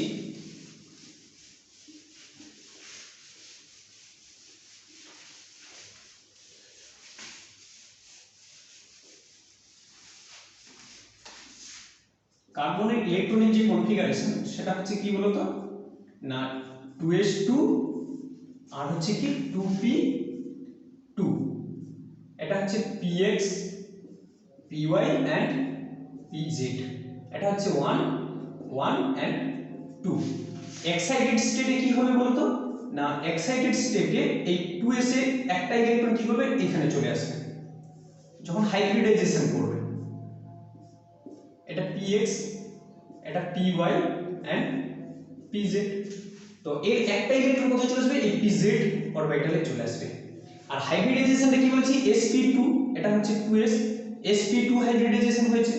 কার্বনের ইলেকট্রনের যে কনফিগারেশন সেটা হচ্ছে কি বলতো না 2s2 আর হচ্ছে কি 2p2, এটা হচ্ছে px py and pz, এটা হচ্ছে 1 1 and 2। এক্সাইটেড স্টেটে কি হবে বলতো না এক্সাইটেড স্টেটে এই 2s এর একটা ইলেকট্রন কি করবে এখানে চলে আসবে যখন হাইব্রিডাইজেশন করবে। এটা px এটা py and pz। তো এর একটা ইলেকট্রন কোথায় চলে আসবে এই pz অরবিটালে চলে আসবে। আর হাইব্রিডাইজেশনটা কি বলছি sp2 এটা হচ্ছে 2s sp2 হাইব্রিডাইজেশন হয়েছে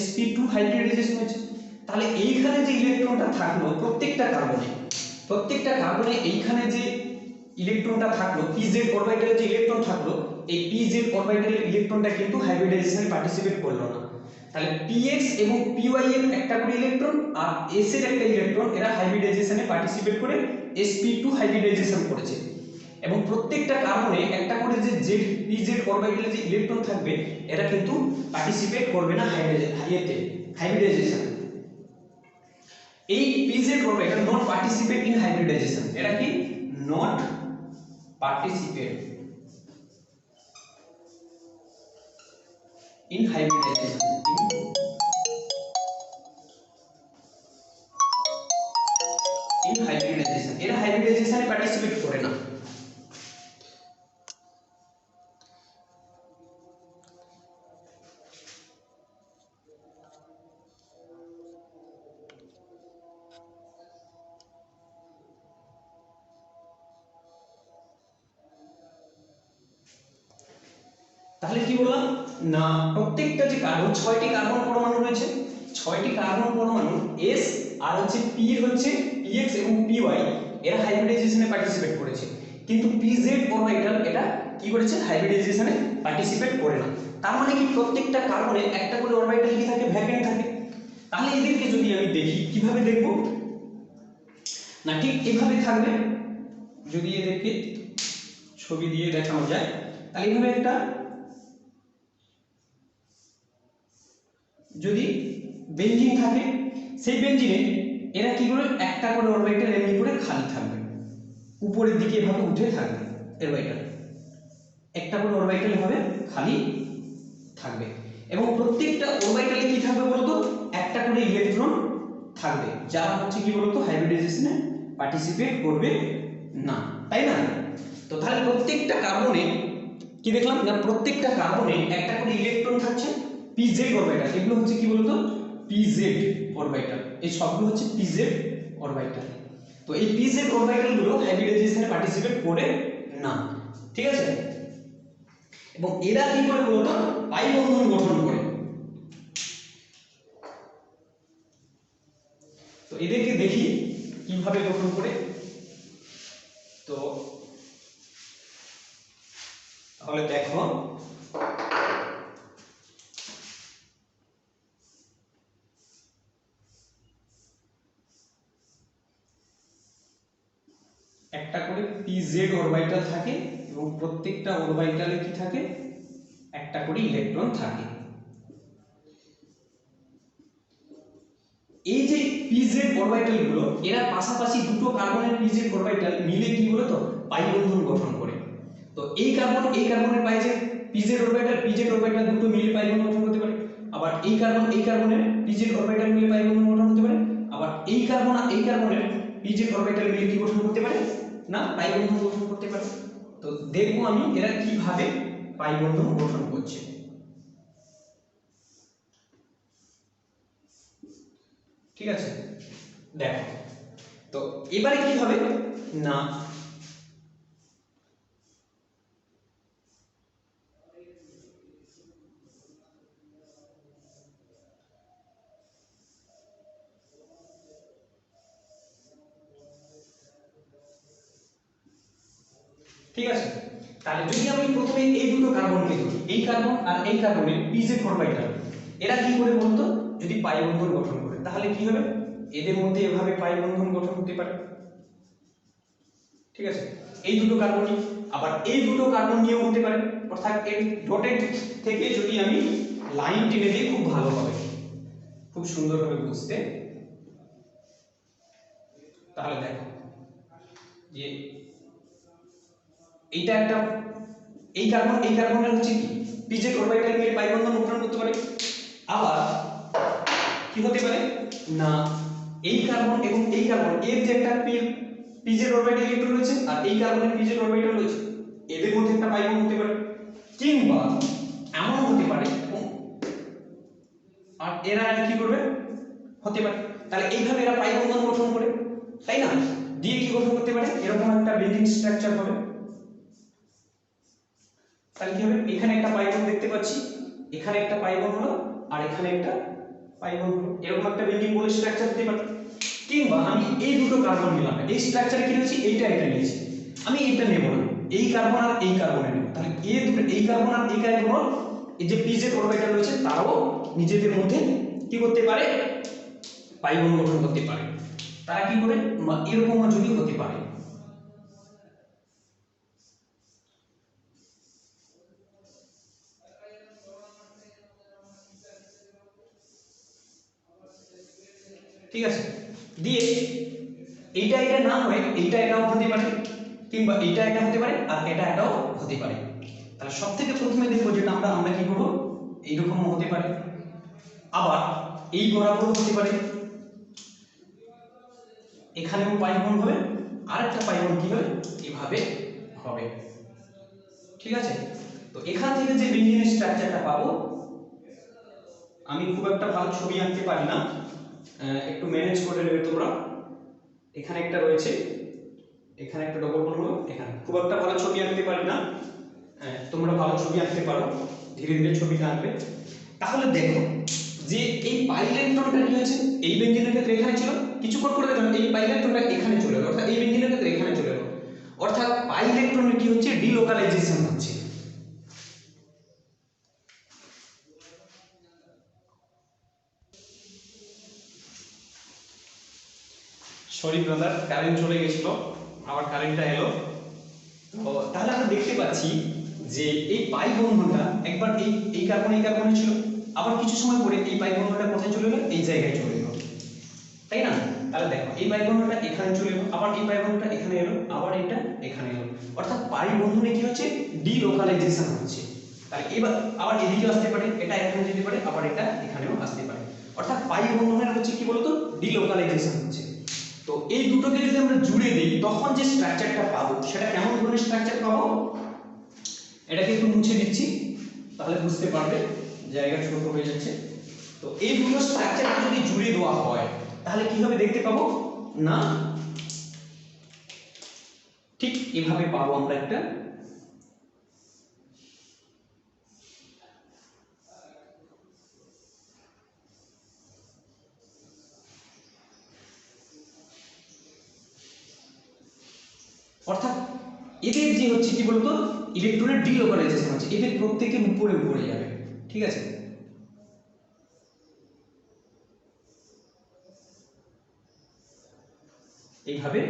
sp2 হাইব্রিডাইজেশন হয়েছে। তাহলে এইখানে যে ইলেকট্রনটা থাকলো প্রত্যেকটা কার্বনে এইখানে যে ইলেকট্রনটা থাকলো pz অরবিটালে যে ইলেকট্রন থাকলো এই pz অরবিটালের ইলেকট্রনটা কিন্তু হাইব্রিডাইজেশনে পার্টিসিপেট করলো না। তাহলে px এবং py এর একটা করে ইলেকট্রন আর s এর একটা ইলেকট্রন এরা হাইব্রিডাইজেশনে পার্টিসিপেট করে sp2 হাইব্রিডাইজেশন করেছে এবং প্রত্যেকটা কার্বনে একটা করে যে z pz অরবিটালে যে ইলেকট্রন থাকবে এরা কিন্তু পার্টিসিপেট করবে না হাইব্রিডাইজেশন। এই pz orbital not participate in hybridization, এরা কি নট পার্টিসিপেট in hybridization এরা হাইব্রিডাইজেশনে পার্টিসিপেট করে না। তাহলে কি বললাম না প্রত্যেকটা যে কার্বন 6টি কার্বন পরমাণু রয়েছে, 6টি কার্বন পরমাণু s আর হচ্ছে p হচ্ছে px এবং py এরা হাইব্রিডাইজেশনে পার্টিসিপেট করেছে, কিন্তু pz অরবিটাল এটা কি করেছে হাইব্রিডাইজেশনে পার্টিসিপেট করে না। তার মানে কি প্রত্যেকটা কার্বনে একটা করে অরবিটাল কি থাকে ভ্যাকেন্ট থাকে। তাহলে এদেরকে যদি আমি দেখি কিভাবে দেখব না ঠিক এভাবে থাকবে, যদি এদেরকে ছবি দিয়ে দেখানো যায় তাহলে এইভাবে একটা যদি বেঞ্জিন থাকে সেই বেঞ্জিনে এরা কি করে একটা করে অরবিটাল এমনি করে খালি থাকবে, উপরের দিকে এভাবে উঠে থাকবে অরবিটাল, একটা করে অরবিটাল এভাবে খালি থাকবে এবং প্রত্যেকটা অরবিটালে কি থাকবে বলতো একটা করে ইলেকট্রন থাকবে, যারা হচ্ছে কি বলতো হাইব্রিডাইজেশনে পার্টিসিপেট করবে না, তাই না। তো তাহলে প্রত্যেকটা কার্বনে কি দেখলাম না প্রত্যেকটা কার্বনে একটা করে ইলেকট্রন থাকছে pz অরবিটাল, এগুলো হচ্ছে কি বলতো pz অরবিটাল, এই সবগুলো হচ্ছে pz অরবিটাল। তো এই pz অরবিটাল গুলো হাইব্রিডাইজেশনে পার্টিসিপেট করে না, ঠিক আছে। এবং এরা কি করে বলতো পাই বন্ধন গঠন করে। তো এদেরকে দেখি কিভাবে গঠন করে। তো তাহলে দেখো একটা করে pz অরবিটাল থাকে এবং প্রত্যেকটা অরবিটালে কি থাকে একটা করে ইলেকট্রন থাকে। এই যে pz অরবিটাল গুলো এরা পাশাপাশি দুটো কার্বনের pz অরবিটাল মিলে কি বলতো পাই বন্ধন গঠন করে। তো এই কার্বনের পাই যে pz অরবিটাল দুটো মিলে পাই বন্ধন গঠন করতে পারে, আবার এই কার্বনের pz অরবিটাল মিলে পাই বন্ধন গঠন করতে পারে, আবার এই কার্বনের pz অরবিটাল মিলে কি গঠন করতে পারে না পাই বন্ধন গঠন করতে পারে। তো দেখবো আমি এরা কিভাবে পাই বন্ধন গঠন করছে। ঠিক আছে দেখো, তো এবারে কি হবে না ঠিক আছে। তাহলে যদি আমি প্রথমে এই দুটো কার্বনকে ধরি, এই কার্বন আর এই কার্বনের pz অরবিটাল এরা কি করে বলতো যদি পাই বন্ধন গঠন করে তাহলে কি হবে এদের মধ্যে এভাবে পাই বন্ধন গঠন হতে পারে। ঠিক আছে, এই দুটো কার্বনই আবার এই দুটো কার্বন নিয়েও হতে পারে, অর্থাৎ এই ডটেড থেকে যদি আমি লাইন টেনে দিই খুব ভালো হবে, খুব সুন্দর হবে বুঝতে। তাহলে দেখো যে এইটা একটা এই কার্বনের হচ্ছে কি pz অরবিটাল মিলে পাই বন্ধন গঠন করতে পারে। আবার কি হতে পারে না এই কার্বন এবং এই কার্বন এর যে একটা pz অরবিটাল ইলেকট্রন রয়েছে আর এই কার্বনের pz অরবিটাল রয়েছে এদের মধ্যে একটা পাই বন্ধন হতে পারে, কিংবা এমন হতে পারে আর এরা কি করবে হতে পারে। তাহলে এইভাবে এরা পাই বন্ধন গঠন করে, তাই না, দিয়ে কি গঠন করতে পারে এরকম একটা বেন্ডিং স্ট্রাকচার হবে। তাহলে কি হবে এখানে একটা পাই বন্ধন দেখতে পাচ্ছি, এখানে একটা পাই বন্ধন হলো আর এখানে একটা পাই বন্ধন হলো, এরকম একটা বেন্ডিং বল স্ট্রাকচার হতে পারে। কিংবা আমি এই দুটো কার্বন নিলাম, এই স্ট্রাকচারে কি রয়েছে এটা নিয়েছি, আমি এটা নেব না, এই কার্বন আর এই কার্বনে নেব। তাহলে এই কার্বন আর এই কার্বন এই যে pz অরবিটাল রয়েছে তারাও নিজেদের মধ্যে কি করতে পারে, পাই বন্ধন গঠন করতে পারে। তারা কি করে, এরকম যদি হতে পারে। ঠিক আছে, দিয়ে এইটা এটা না হয় এইটা এটাও হতে পারে, কিংবা এইটা এটা হতে পারে আর এটা এটাও হতে পারে। তাহলে সবথেকে প্রথমে দেখবো যেটা আমরা কি করবো, এইরকম হতে পারে, আবার এই বরাবর হতে পারে, এখানেও পাই বন্ধন হবে, আরেকটা পাই বন্ধন কি হবে, এভাবে হবে। ঠিক আছে, তো এখান থেকে যে বেঞ্জিনের স্ট্রাকচারটা পাবো, আমি খুব একটা ভালো ছবি আঁকতে পারি না, একটু ম্যানেজ করে নেবে তোমরা। এখানে একটা রয়েছে, এখানে একটা ডবল বন্ড হলো, এখানে খুব একটা ভালো ছবি আঁকতে পারি না, তোমরা ভালো ছবি আঁকতে পারো, ধীরে ধীরে ছবিটা আঁকবে। তাহলে দেখো যে এই পাই ইলেকট্রনটা কি হয়েছে, এই বেঞ্জিনের ক্ষেত্রে এখানে ছিল, কিছুক্ষণ পরে দেখো এই পাই ইলেকট্রনটা এখানে চলে গেল, অর্থাৎ এই বেঞ্জিনের ক্ষেত্রে এখানে চলে গেল, অর্থাৎ পাই ইলেকট্রনের কি হচ্ছে, ডিলোকালাইজেশন হচ্ছে। সরি ব্রাদার, কারেন্ট চলে গেছিল, আবার কারেন্টটা এলো। তো তাহলে আমরা দেখতে পাচ্ছি যে এই পাই বন্ধনটা একবার এই কার্বনে ছিল, আবার কিছু সময় পরে এই পাই বন্ধনটা কোথায় চলে গেল, এই জায়গায় চলে গেল, তাই না? তাহলে দেখো এই পাই বন্ধনটা এখানে চলে এলো, আবার এই পাই বন্ধনটা এখানে এলো, আবার এটা এখানে এলো, অর্থাৎ পাই বন্ধনে কি হচ্ছে, ডিলোকালাইজেশন হচ্ছে। তাহলে এবার আবার এদিকে আসতে পারে, এটা এখানে যেতে পারে, আবার এটা এখানেও আসতে পারে, অর্থাৎ পাই বন্ধনের হচ্ছে কি বলতো, ডিলোকালাইজেশন হচ্ছে। তো এই দুটোকে যদি আমরা জুড়ে দিই তখন যে স্ট্রাকচারটা পাবো সেটা কেমন ধরনের স্ট্রাকচার পাবো, এটাকে একটু মুছে দিচ্ছি তাহলে বুঝতে পারবে, জায়গা ছোট হয়ে যাচ্ছে। তো এই দুটো স্ট্রাকচারকে যদি জুড়ে দেওয়া হয় তাহলে কি হবে দেখতে পাবো না, ঠিক এভাবে পাবো আমরা একটা অর্থাৎ এদের যে হচ্ছে কি বলতো, ইলেকট্রনের ডিলোকালাইজেশন হচ্ছে, এদের প্রত্যেকের উপরে উপরে যাবে। ঠিক আছে, এইভাবে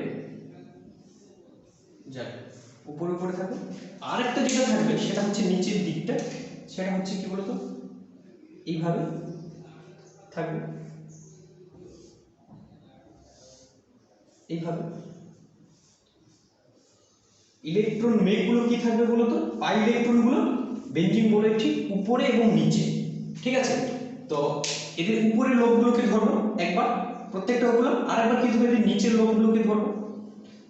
যাবে, উপরে উপরে থাকবে। আর একটা যেটা থাকবে সেটা হচ্ছে নিচের দিকটা, সেটা হচ্ছে কি বলতো, এইভাবে থাকবে, এইভাবে। ইলেকট্রন মেঘগুলো কি থাকবে বলতো, পাই ইলেকট্রনগুলো বেঞ্জিন বোর্ডের ঠিক উপরে এবং নিচে। ঠিক আছে, তো এদের উপরের লোকগুলোকে ধরবো একবার, প্রত্যেকটা হলো, আর একবার কি ধরবো, এদের নিচের লোকগুলোকে ধরবো।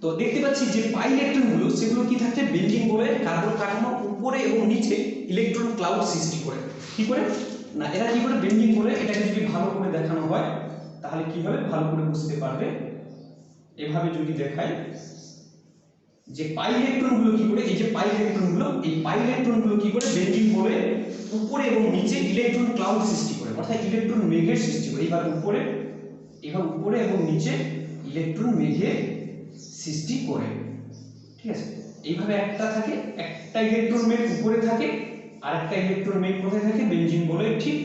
তো দেখতে পাচ্ছি যে পাই ইলেকট্রনগুলো সেগুলো কি থাকছে, বেঞ্জিন বোর্ডের কার্বন কাঠামোর উপরে এবং নিচে ইলেকট্রন ক্লাউড সৃষ্টি করে। কি করে না, এরা কি করে বেঞ্জিন বোর্ডে, এটাকে যদি ভালো করে দেখানো হয় তাহলে কি হবে ভালো করে বুঝতে পারবে। এভাবে যদি দেখাই যে পাই ইলেকট্রনগুলো কি করে, এই যে পাই ইলেকট্রনগুলো, এই পাই ইলেকট্রনগুলো কি করে বেঞ্জিন বোর্ডে উপরে এবং নিচে ইলেকট্রন ক্লাউড সৃষ্টি করে, অর্থাৎ ইলেকট্রন মেঘের সৃষ্টি করে। এইভাবে উপরে, এইভাবে উপরে এবং নিচে ইলেকট্রন মেঘের সৃষ্টি করে। ঠিক আছে, এইভাবে একটা থাকে, একটা ইলেকট্রন মেঘ উপরে থাকে, আর একটা ইলেকট্রন মেঘ কোথায় থাকে, বেঞ্জিন বোর্ডের ঠিক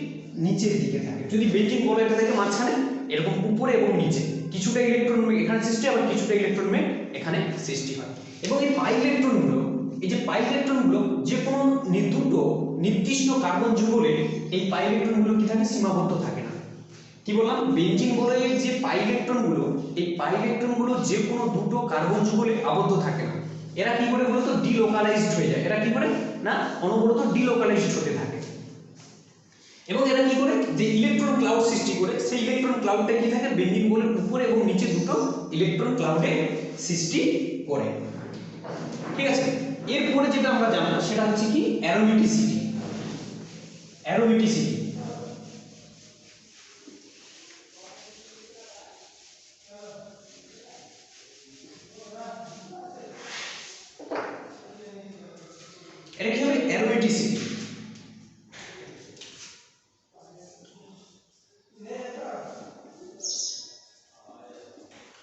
নিচের দিকে থাকে। যদি বেঞ্জিন বোর্ডটা থাকে মাঝখানে, এরকম উপরে এবং নিচে কিছুটা ইলেকট্রন মেঘ এখানে সৃষ্টি, আবার কিছুটা ইলেকট্রন মেঘ এখানে সৃষ্টি হয়। এবং এই পাই ইলেকট্রনগুলো, এই যে পাই ইলেকট্রনগুলো যে কোনো নির্দিষ্ট কার্বন যুগলে এই পাই ইলেকট্রনগুলো কি থাকে, সীমাবদ্ধ থাকে না। কি বললাম, বেঞ্জিন বোর্ডের যে পাই ইলেকট্রনগুলো, এই পাই ইলেকট্রনগুলো যে কোনো দুটো কার্বন যুগলে আবদ্ধ থাকে না। এরা কি করে বলতো, ডিলোকালাইজড হয়ে যায়। এরা কি করে না, অনবরত ডিলোকালাইজড হতে থাকে। এবং এরা কি করে, যে ইলেকট্রন ক্লাউড সৃষ্টি করে, সেই ইলেকট্রন ক্লাউডটা কি থাকে, বেঞ্জিন বোর্ডের উপরে এবং নিচে দুটো ইলেকট্রন ক্লাউডে সৃষ্টি করে। ঠিক আছে, এরপরে যেটা আমরা জানবো সেটা হচ্ছে কি, অ্যারোমেটিসিটি। অ্যারোমেটিসিটি এটা কি হবে, অ্যারোমেটিসিটি।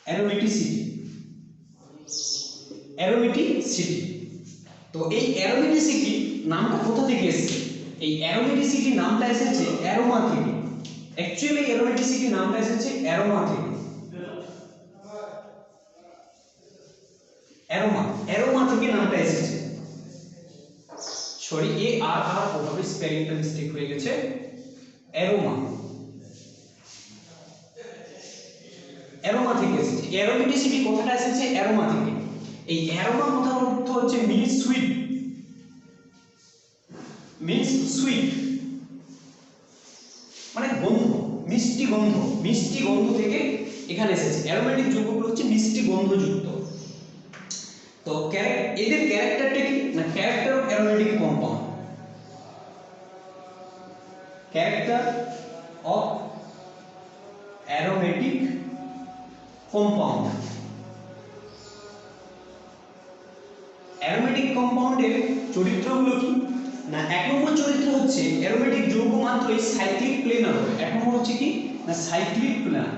Aromaticity, aromaticity. তো এই অ্যারোমেটিসিটি নামটা কোথা থেকে এসেছে, এই অ্যারোমেটিসিটি নামটা এসেছে অ্যারোমা থেকে। অ্যাকচুয়ালি অ্যারোমেটিসিটি নামটা এসেছে অ্যারোমা থেকে। অ্যারোমা থেকে নামটা এসেছে। সরি, এ আর আর ওভাবে স্পেলিংটা মিস্টেক হয়ে গেছে। অ্যারোমা থেকে এসেছে। অ্যারোমেটিসিটি কথাটা এসেছে অ্যারোমা থেকে। এই অ্যারোমা কথার অর্থ হচ্ছে মিন্স সুইট, মানে গন্ধ, মিষ্টি গন্ধ থেকে এখানে এসেছে। অ্যারোমেটিক যৌগগুলো হচ্ছে মিষ্টি গন্ধযুক্ত। তো এদের ক্যারেক্টারটা কি না, character of aromatic compound, character of aromatic compound. Aromatic কম্পাউন্ডের চরিত্রগুলো কি না, এক নম্বর চরিত্র হচ্ছে অ্যারোমেটিক যৌগ মাত্রই সাইক্লিক প্লেনার হবে। এক নম্বর হচ্ছে কি না সাইক্লিক প্লেনার,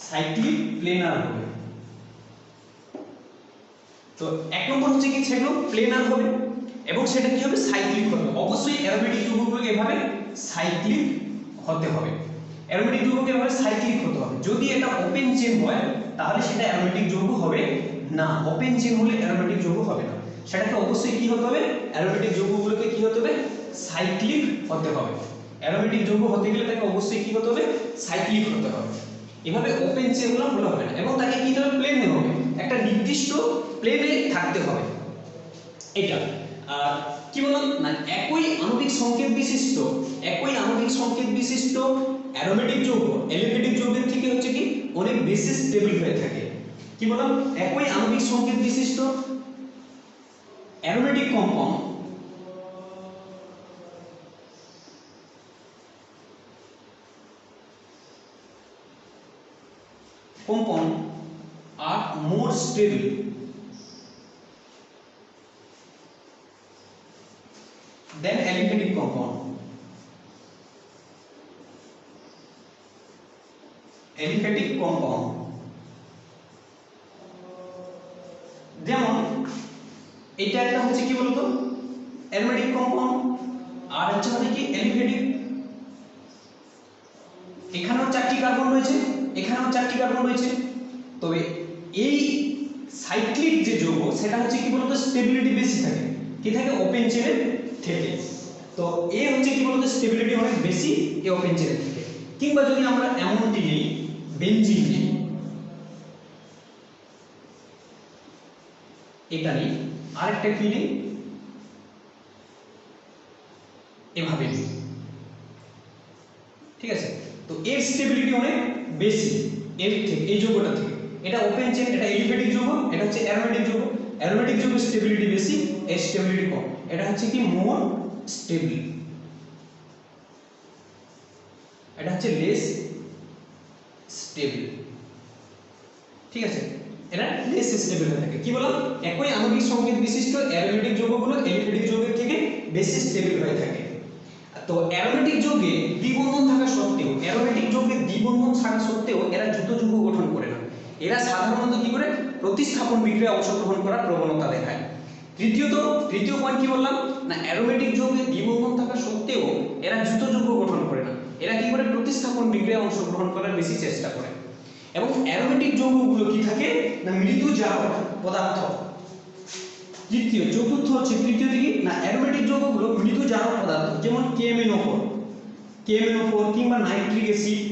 সাইক্লিক প্লেনার হবে। তো এক নম্বর হচ্ছে কি সেগুলো প্লেনার হবে এবং সেটা কি হবে সাইক্লিক হবে। অবশ্যই অ্যারোমেটিক যৌগগুলোকে এভাবে সাইক্লিক হতে হবে, অ্যারোমেটিক যৌগকে এভাবে সাইক্লিক হতে হবে। যদি এটা ওপেন চেইন হয় তাহলে সেটা অ্যারোমেটিক যৌগ হবে না, ওপেন চেইন হলে অ্যারোমেটিক যৌগ হবে না। সেটাকে অবশ্যই কি হতে হবে, অ্যারোমেটিক যৌগগুলোকে কি হতে হবে সাইক্লিক হতে হবে। অ্যারোমেটিক যৌগ হতে গেলে তাকে অবশ্যই কি হতে হবে সাইক্লিক হতে হবে। এভাবে ওপেন চেইন হলে হবে না এবং তাকে কি হবে প্লেনে হবে, একটা নির্দিষ্ট প্লেনে থাকতে হবে এটা। আর কি বললাম না একই আণবিক সংকেত বিশিষ্ট অ্যারোমেটিক যৌগ অ্যালিফেটিক যৌগের থেকে হচ্ছে কি অনেক বেশি স্টেবল হয়ে থাকে। কি বললাম, একই আণবিক সংকেত বিশিষ্ট aromatic compound are more stable than aliphatic compound. Aliphatic compound যেমন এটা একটা হচ্ছে কি বলতো অ্যারোমেটিক কম্পাউন্ড আর হচ্ছে মানে কি অ্যালিফেটিক। এখানেও 4টি কার্বন রয়েছে, এখানেও 4টি কার্বন রয়েছে। তবে এই সাইক্লিক যে যৌগ সেটা হচ্ছে কি বলতো স্টেবিলিটি বেশি থাকে, কি থাকে ওপেন চেইনের থেকে। তো এ হচ্ছে কি বলতো স্টেবিলিটি অনেক বেশি এই ওপেন চেইনের থেকে। কিংবা যদি আমরা এমনটি নিই বেনজিন নিই, এটা নিই আরেকটা কি নিই এভাবে নিই, ঠিক আছে। তো এর স্টেবিলিটি অনেক বেশি এর থেকে, এই যৌগটা থেকে। এটা ওপেন চেইন, এটা এলিফেটিক যৌগ, এটা হচ্ছে অ্যারোমেটিক যৌগ। অ্যারোমেটিক যৌগের স্টেবিলিটি বেশি, এর স্টেবিলিটি কম। এটা হচ্ছে কি মোর স্টেবল, এটা হচ্ছে লেস স্টেবল, ঠিক আছে। এটা লেস স্টেবল হয়ে থাকে। কি বললাম, একই আণবিক সংকেত বিশিষ্ট অ্যারোমেটিক যৌগগুলো এলিফেটিক যৌগের থেকে বেশি স্টেবল হয়ে থাকে। তো অ্যারোমেটিক যৌগে দ্বিবন্ধন থাকা সত্ত্বেও, এরা যুক্ত যৌগ গঠন করে না। এরা সাধারণত কি করে প্রতিস্থাপন বিক্রিয়ায় অংশগ্রহণ করার প্রবণতা দেখায়। তৃতীয় পয়েন্ট কি বললাম না, অ্যারোমেটিক যৌগে দ্বিবন্ধন থাকা সত্ত্বেও এরা যুক্ত যৌগ গঠন করে না। এরা কি করে প্রতিস্থাপন বিক্রিয়ায় অংশগ্রহণ করার বেশি চেষ্টা করে। এবং অ্যারোমেটিক যৌগগুলো কি থাকে না মৃদু জারক পদার্থ। চতুর্থ হচ্ছে তৃতীয় দিকে না অ্যারোমেটিক যৌগগুলো মৃদু জারক পদার্থ, যেমন KMnO4 কিংবা নাইট্রিক অ্যাসিড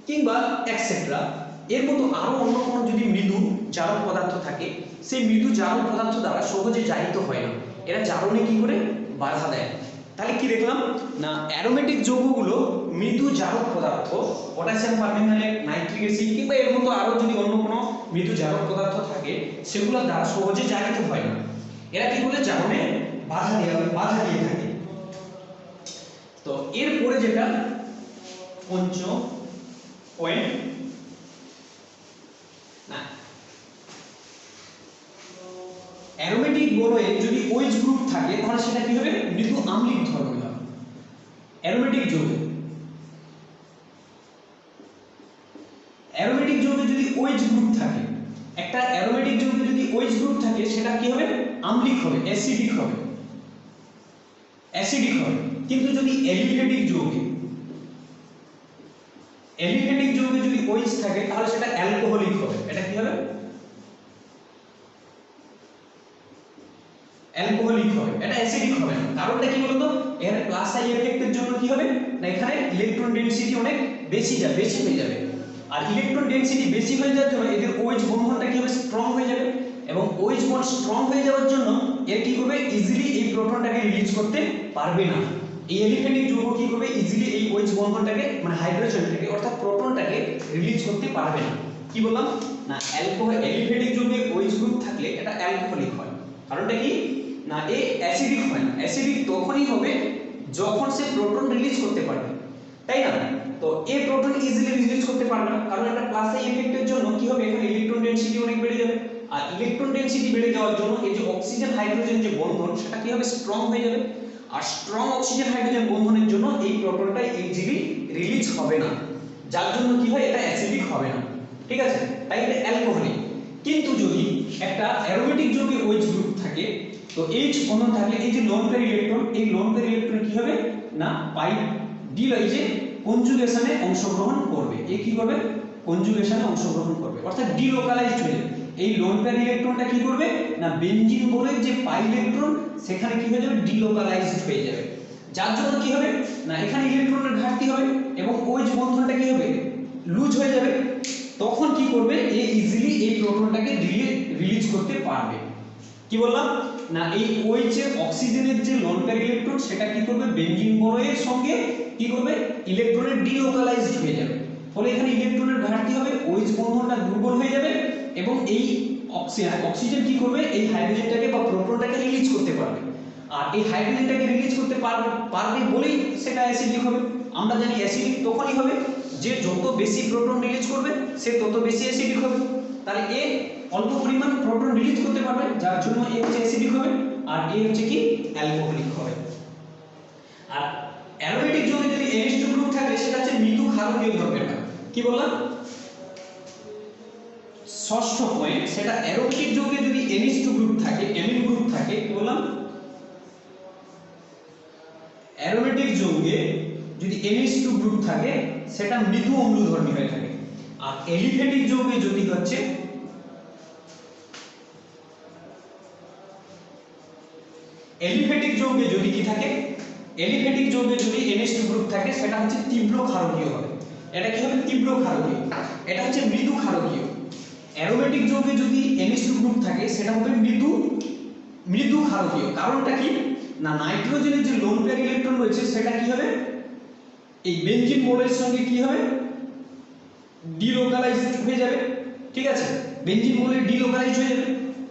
কিংবা এটসেট্রা। এর মতো আরো অন্য কোনো যদি মৃদু জারক পদার্থ থাকে, সেই মৃদু জারক পদার্থ দ্বারা সহজে জারিত হয় না, এরা জারণে কি করে বাধা দেয়। তাহলে কি দেখলাম না অ্যারোমেটিক যৌগগুলো মৃদু জারক পদার্থ, পটাশিয়াম পারম্যাঙ্গানেট, নাইট্রিক অ্যাসিড কিংবা এর মতো আরো যদি অন্য কোনো মৃদু জারক পদার্থ থাকে সেগুলো দ্বারা সহজে জারিত হয় না, এরা কি বলে জারণে বাধা দিয়ে থাকে। তো এরপরে যেটা পঞ্চম পয়েন্ট না অ্যারোমেটিক বলয়ে যদি OH গ্রুপ থাকে তাহলে সেটা কি হবে মৃদু আম্লিক ধর্মের হবে। অ্যারোমেটিক যৌগে যদি OH গ্রুপ থাকে, একটা গ্রুপ থাকে সেটা কি হবে, আম্লিক হবে, অ্যাসিডিক হবে, অ্যাসিডিক হবে। কিন্তু যদি অ্যালিফেটিক যৌগে যদি OH থাকে তাহলে সেটা অ্যালকোহলিক হবে। এটা কি হবে, অ্যালকোহলিক হবে, এটা অ্যাসিডিক হবে না। কারণটা কি বলতো, এর প্লাস আই এফেক্টের জন্য কি হবে না, এখানে ইলেকট্রন ডেনসিটি অনেক বেশি হয়ে যাবে। আর ইলেকট্রন ডেনসিটি বেশি হয়ে যাওয়ার জন্য এদের OH বন্ধনটা কি হবে, স্ট্রং হয়ে যাবে। এবং OH বন্ড স্ট্রং হয়ে যাওয়ার জন্য এর কি করবে, ইজিলি এই প্রোটনটাকে রিলিজ করতে পারবে না। এই অ্যালিফেটিক যৌগ কি করবে, ইজিলি এই OH বন্ধনটাকে মানে হাইড্রোজেনটাকে অর্থাৎ প্রোটনটাকে রিলিজ করতে পারবে না। কি বললাম না, অ্যালিফেটিক যৌগে OH গ্রুপ থাকলে এটা অ্যালকোহলিক হয়। কারণটা কি না, এ অ্যাসিডিক হয় না। অ্যাসিডিক তখনই হবে যখন সে প্রোটন রিলিজ করতে পারবে, তাই না? তো এই প্রোটন ইজিলি রিলিজ করতে পারবে না, কারণ এটা প্লাস আই এফেক্টের জন্য কি হবে, এখানে ইলেকট্রন ডেনসিটি অনেক বেড়ে যাবে। আর ইলেকট্রন ডেনসিটি বেড়ে যাওয়ার জন্য এই যে অক্সিজেন হাইড্রোজেন যে বন্ধন সেটা কি হবে, স্ট্রং হয়ে যাবে। আর স্ট্রং অক্সিজেন হাইড্রোজেন বন্ধনের জন্য এই প্রোটনটা ইজিলি রিলিজ হবে না, যার জন্য কি হয়, এটা অ্যাসিডিক হবে না। ঠিক আছে, তাই এটা অ্যালকোহলিক। কিন্তু যদি একটা অ্যারোমেটিক যৌগে OH গ্রুপ থাকে, তো H বন্ধন থাকলে এই যে লোন পেয়ার ইলেকট্রন, এই লোন পেয়ার ইলেকট্রন কি হবে না, পাই ডি এই যে কনজুগেশনে অংশগ্রহণ করবে। এ কি করবে, কনজুগেশনে অংশগ্রহণ করবে, অর্থাৎ ডিলোকালাইজড হয়ে যাবে। এই লোন পেয়ার ইলেকট্রনটা কি করবে না, বেনজিন বলের যে পাই ইলেকট্রন সেখানে কি হয়ে যাবে, ডিলোকালাইজড হয়ে যাবে। যার জন্য কি হবে না, এখানে ইলেকট্রনের ঘাটতি হবে এবং OH বন্ধনটা কি হবে, লুজ হয়ে যাবে। তখন কি করবে, এ ইজিলি এই প্রোটনটাকে রিলিজ করতে পারবে। কি বললাম না, এই OH এর অক্সিজেনের যে লোন পেয়ার ইলেকট্রন সেটা কি করবে, বেনজিন বলয়ের সঙ্গে কি করবে, ইলেকট্রনের ডিলোকালাইজড হয়ে যাবে। ফলে এখানে ইলেকট্রনের ঘাটতি হবে, OH বন্ধনটা দুর্বল হয়ে যাবে এবং এই অক্সিজেন কি করবে, এই হাইড্রোজেনটাকে বা প্রোটনটাকে রিলিজ করতে পারবে। আর এই হাইড্রোজেনটাকে রিলিজ করতে পারবে বলেই সেটা অ্যাসিডিক হবে। আমরা জানি অ্যাসিডিক তখনই হবে যে যত বেশি প্রোটন রিলিজ করবে সে তত বেশি অ্যাসিডিক হবে। তাহলে এ অল্প পরিমাণ প্রোটন রিলিজ করতে পারবে, যার জন্য এ হচ্ছে অ্যাসিডিক হবে, আর এ হচ্ছে কি অ্যালকোহলিক হবে। আর অ্যারোমেটিক যৌগে যদি NH2 গ্রুপ থাকে সেটা হচ্ছে মৃদু ক্ষারকীয় ধর্মের হয়। কি বললাম, ষষ্ঠ পয়েন্ট, সেটা অ্যারোমেটিক যৌগে যদি NH2 গ্রুপ থাকে, অ্যামিন গ্রুপ থাকে, কি বললাম, অ্যারোমেটিক যৌগে যদি NH2 গ্রুপ থাকে সেটা মৃদু অম্লধর্মী হয়ে থাকে। আর অ্যালিফেটিক যৌগে যদি হচ্ছে অ্যালিফেটিক যৌগে যদি কি থাকে, অ্যালিফেটিক যৌগে যদি NH2 গ্রুপ থাকে সেটা হচ্ছে তীব্র ক্ষারকীয় হবে। এটা কি হবে, তীব্র ক্ষারকীয়, এটা হচ্ছে মৃদু ক্ষারকীয়। অ্যারোমেটিক যৌগে যদি NH2 গ্রুপ থাকে সেটা হবে মৃদু ক্ষারকীয়। কারণটা কি না, নাইট্রোজেনের যে লোন পেয়ার ইলেকট্রন রয়েছে সেটা কি হবে, এই বেনজিন বলের সঙ্গে কি হবে, ডিলোকালাইজড হয়ে যাবে। ঠিক আছে, বেনজিন বলে ডিলোকালাইজড হয়ে যাবে।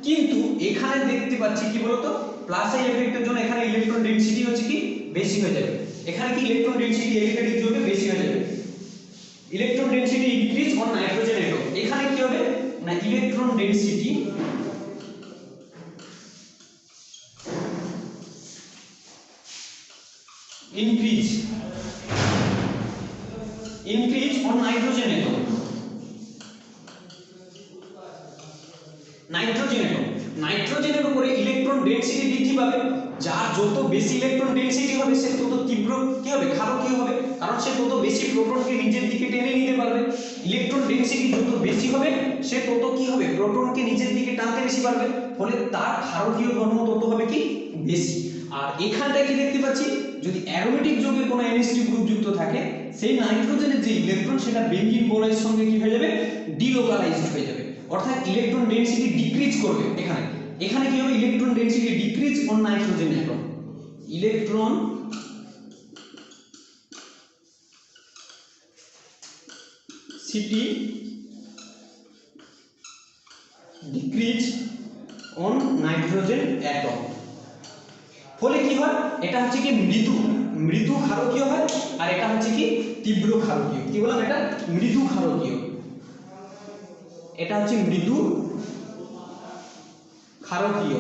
কিন্তু এখানে দেখতে পাচ্ছি কি বলতো, প্লাস আই এফেক্টের জন্য এখানে ইলেকট্রন ডেনসিটি হচ্ছে কি বেশি হয়ে যাবে। এখানে কি ইলেকট্রন ডেনসিটি অ্যালিফেটিক যৌগে বেশি হয়ে যাবে, electron density increase on nitrogen atom. এখানে কি হবে না, electron density increase on nitrogen atom, নাইট্রোজেনের উপরে ইলেকট্রন ডেনসিটি বৃদ্ধি পাবে। যার যত বেশি ইলেকট্রন ডেনসিটি হবে সে তত তীব্র কি হবে, ক্ষারকীয় হবে, কারণ সে তত বেশি প্রোটনকে নিজের দিকে টেনে নিতে পারবে। ইলেকট্রন ডেনসিটি যত বেশি হবে সে তত কি হবে, প্রোটনকে নিজের দিকে টানতে বেশি পারবে, ফলে তার ক্ষারকীয় ধর্ম তত হবে কি বেশি। আর এখানটায় কি দেখতে পাচ্ছি, যদি অ্যারোমেটিক যৌগে কোনো NH2 গ্রুপ যুক্ত থাকে সেই নাইট্রোজেনের যে ইলেকট্রন সেটা বেনজিন বলয়ের সঙ্গে কি হয়ে যাবে, ডিলোকালাইজড হয়ে যাবে, অর্থাৎ ইলেকট্রন ডেনসিটি ডিক্রিজ করবে। এখানে কি হবে, electron density decrease on nitrogen atom, electron city decrease on nitrogen atom. ফলে কি হয়, এটা হচ্ছে কি মৃদু ক্ষারকীয় হয়, আর এটা হচ্ছে কি তীব্র ক্ষারকীয়। কি বললাম, এটা মৃদু ক্ষারকীয়, এটা হচ্ছে মৃদু ক্ষারকীয়,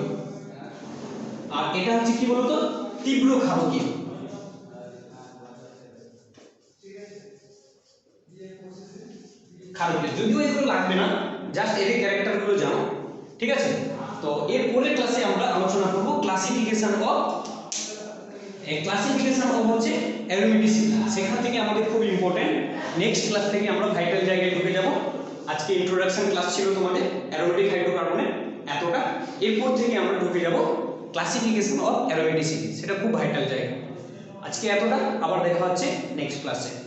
আর এটা হচ্ছে কি বলতো তীব্র ক্ষারকীয়। যদিও এগুলো লাগবে না, জাস্ট এর ক্যারেক্টারগুলো জানো। ঠিক আছে, তো এর পরের ক্লাসে আমরা আলোচনা করব ক্লাসিফিকেশন অফ হচ্ছে অ্যারোমেটিসিটি। সেখান থেকে আমাদের খুব ইম্পর্টেন্ট, নেক্সট ক্লাস থেকে আমরা ভাইটাল জায়গায় ঢুকে যাব। আজকে ইন্ট্রোডাকশন ক্লাস ছিল তোমাদের অ্যারোমেটিক হাইড্রোকার্বনের এতটা, এরপর থেকে আমরা ঢুকে যাব ক্লাসিফিকেশন অফ অ্যারোমেটিসিটি, সেটা খুব ভাইটাল জায়গা। আজকে এতটা, আবার দেখা হচ্ছে নেক্সট ক্লাসে।